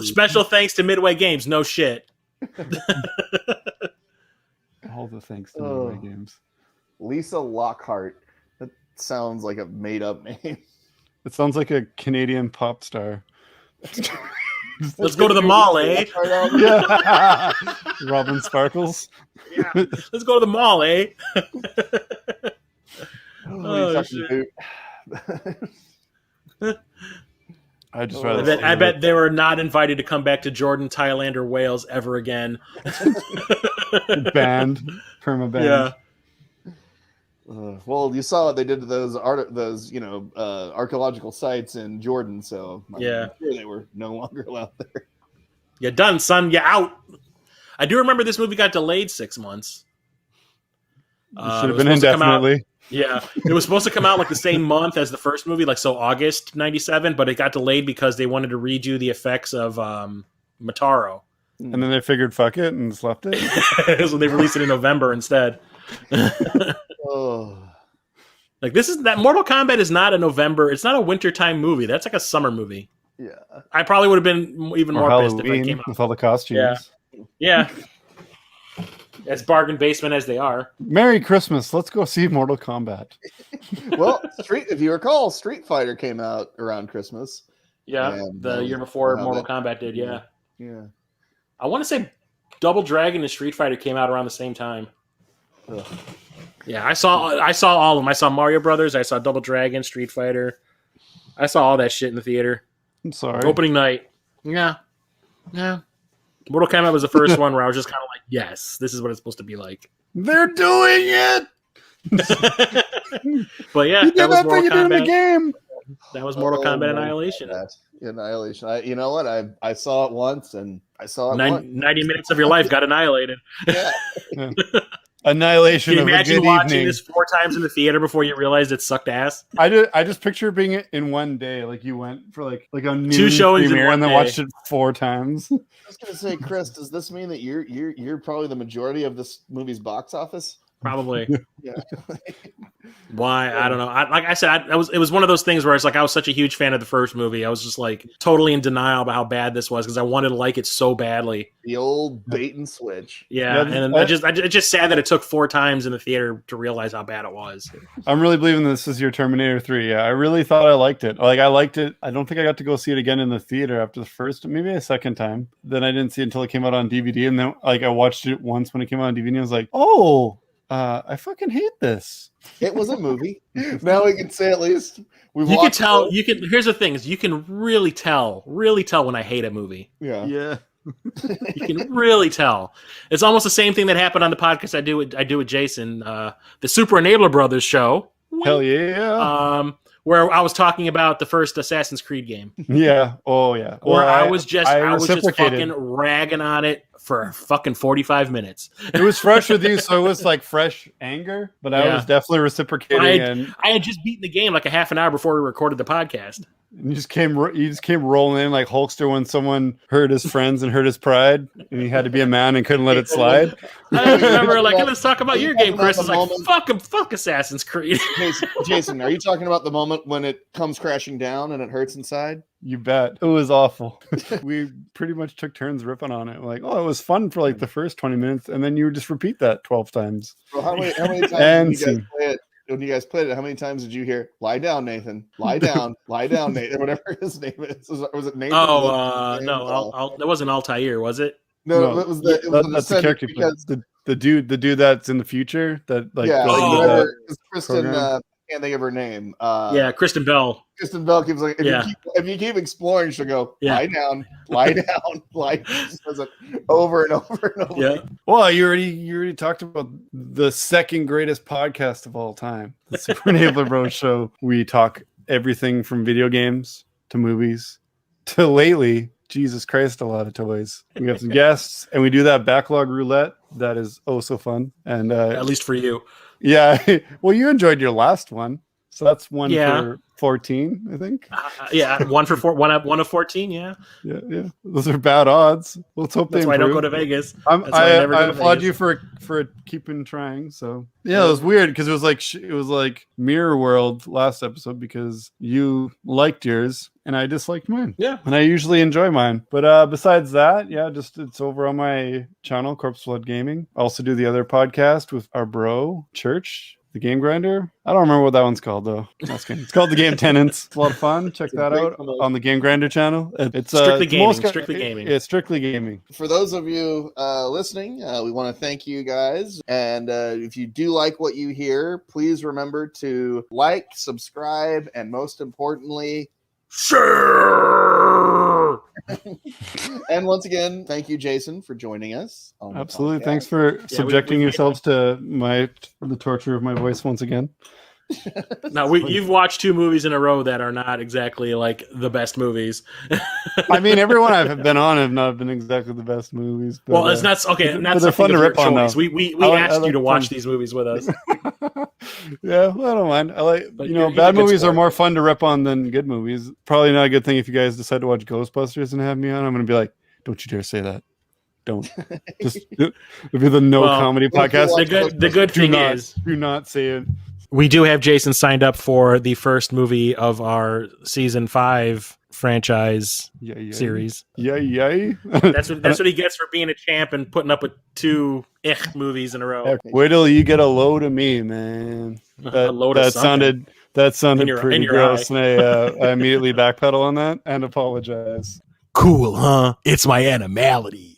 Special thanks to Midway Games. No shit. All the thanks to Midway Games. Lisa Lockhart. That sounds like a made-up name. It sounds like a Canadian pop star. Let's go to the mall, eh? Yeah. Robin Sparkles. Yeah. Let's go to the mall, eh? Oh, shit. I bet they were not invited to come back to Jordan, Thailand, or Wales ever again. Banned. Perma-banned. Yeah. Well, you saw what they did to those archaeological sites in Jordan, so I'm sure they were no longer allowed there. You're done, son. You're out. I do remember this movie got delayed 6 months. Should have been indefinitely. Yeah, it was supposed to come out like the same month as the first movie, like so August '97, but it got delayed because they wanted to redo the effects of Mataro. And then they figured, fuck it, and just left it. So they released it in November instead. Oh, like that Mortal Kombat is not a November. It's not a wintertime movie. That's like a summer movie. Yeah, I probably would have been even more pissed if it came out with all the costumes. Yeah. As bargain basement as they are. Merry Christmas. Let's go see Mortal Kombat. Well, if you recall, Street Fighter came out around Christmas. Yeah, the year before Mortal Kombat did. Yeah. I want to say Double Dragon and Street Fighter came out around the same time. Ugh. Yeah, I saw all of them. I saw Mario Brothers. I saw Double Dragon, Street Fighter. I saw all that shit in the theater. I'm sorry. Opening night. Yeah. Mortal Kombat was the first one where I was just kind of like, yes, this is what it's supposed to be like. They're doing it! But yeah, that was Mortal Kombat. Game. That was Mortal Kombat Annihilation. Annihilation. You know what? I saw it once, and I saw it 90 minutes of your life got annihilated. Yeah. Annihilation. Can you imagine watching evening. this 4 times in the theater before you realized it sucked ass? I just picture being it in one day. Like you went for like a noon 2 showings premiere in and then day. watched it 4 times. I was gonna say, Chris, does this mean that you're probably the majority of this movie's box office? Probably. Yeah. Why? I don't know. Like I said, it was one of those things where it's like I was such a huge fan of the first movie. I was just like totally in denial about how bad this was because I wanted to like it so badly. The old bait and switch. Yeah, and it's just sad that it took 4 times in the theater to realize how bad it was. I'm really believing this is your Terminator 3. Yeah, I really thought I liked it. Like I liked it. I don't think I got to go see it again in the theater after the first, maybe a second time. Then I didn't see it until it came out on DVD, and then like I watched it once when it came out on DVD. And I was like, oh. I fucking hate this. It was a movie. Now we can say at least you can tell. You can. Here's the thing: is you can really tell when I hate a movie. Yeah. You can really tell. It's almost the same thing that happened on the podcast I do with Jason, the Super Enabler Brothers show. Hell yeah. Where I was talking about the first Assassin's Creed game. Yeah. Oh yeah. Where I was just fucking ragging on it for fucking 45 minutes. It was fresh with you, so it was like fresh anger, but I was definitely reciprocating. I had just beaten the game like a half an hour before we recorded the podcast. And you just came rolling in like Hulkster when someone hurt his friends and hurt his pride, and he had to be a man and couldn't let it slide. I remember like, let's talk about your game, Chris. It's like, fuck Assassin's Creed. Jason, are you talking about the moment when it comes crashing down and it hurts inside? You bet. It was awful. We pretty much took turns ripping on it. Like, oh, it was fun for like the first 20 minutes, and then you would just repeat that 12 times. Well, how many times did you guys play it? When you guys played it, how many times did you hear "Lie down, Nathan"? Lie down, Nathan. Whatever his name is. Was it Nathan? Oh, no, that wasn't Altair, was it? No, it was that's the character. Because the dude that's in the future that like Kristen. Can't think of her name. Kristen Bell. Kristen Bell keeps like, if you keep exploring, she'll go, lie down, lie down. She says it over and over and over. Yeah. Well, you already talked about the second greatest podcast of all time, the Super Enabler Bros Show. We talk everything from video games to movies to lately, Jesus Christ, a lot of toys. We have some guests, and we do that backlog roulette. That is oh so fun. And at least for you. Yeah. Well, you enjoyed your last one. So that's one for 14, I think. One of 14, yeah. Yeah. Those are bad odds. Let's hope that's they why improve. I don't go to Vegas. I applaud you for keeping trying. So yeah, it was weird because it was like Mirror World last episode because you liked yours and I disliked mine. Yeah. And I usually enjoy mine. But besides that, it's over on my channel, Corpse Blood Gaming. I also do the other podcast with our bro, Church. The Game Grinder. I don't remember what that one's called though. It's called The Game Tenants. It's a lot of fun. Check that out on the Game Grinder channel. It's strictly gaming. Strictly gaming. It's strictly gaming. For those of you listening, we want to thank you guys. And if you do like what you hear, please remember to like, subscribe, and most importantly, share. And once again, thank you, Jason, for joining us. Absolutely. Thanks for subjecting yourselves to the torture of my voice once again. Now, you've watched 2 movies in a row that are not exactly like the best movies. I mean, everyone I've been on have not been exactly the best movies. But, well, it's not okay. Not they're fun to rip on. Though. We asked you to watch these movies with us. Yeah, well, I don't mind. I like bad movies are more fun to rip on than good movies. Probably not a good thing if you guys decide to watch Ghostbusters and have me on. I'm going to be like, don't you dare say that. Don't. Just it'll be the comedy podcast. The good thing is, do not say it. We do have Jason signed up for the first movie of our season 5 franchise series. Yay. That's what he gets for being a champ and putting up with 2 movies in a row. Wait till you get a load of me, man. That sounded pretty gross. And I immediately backpedal on that and apologize. Cool, huh? It's my animality.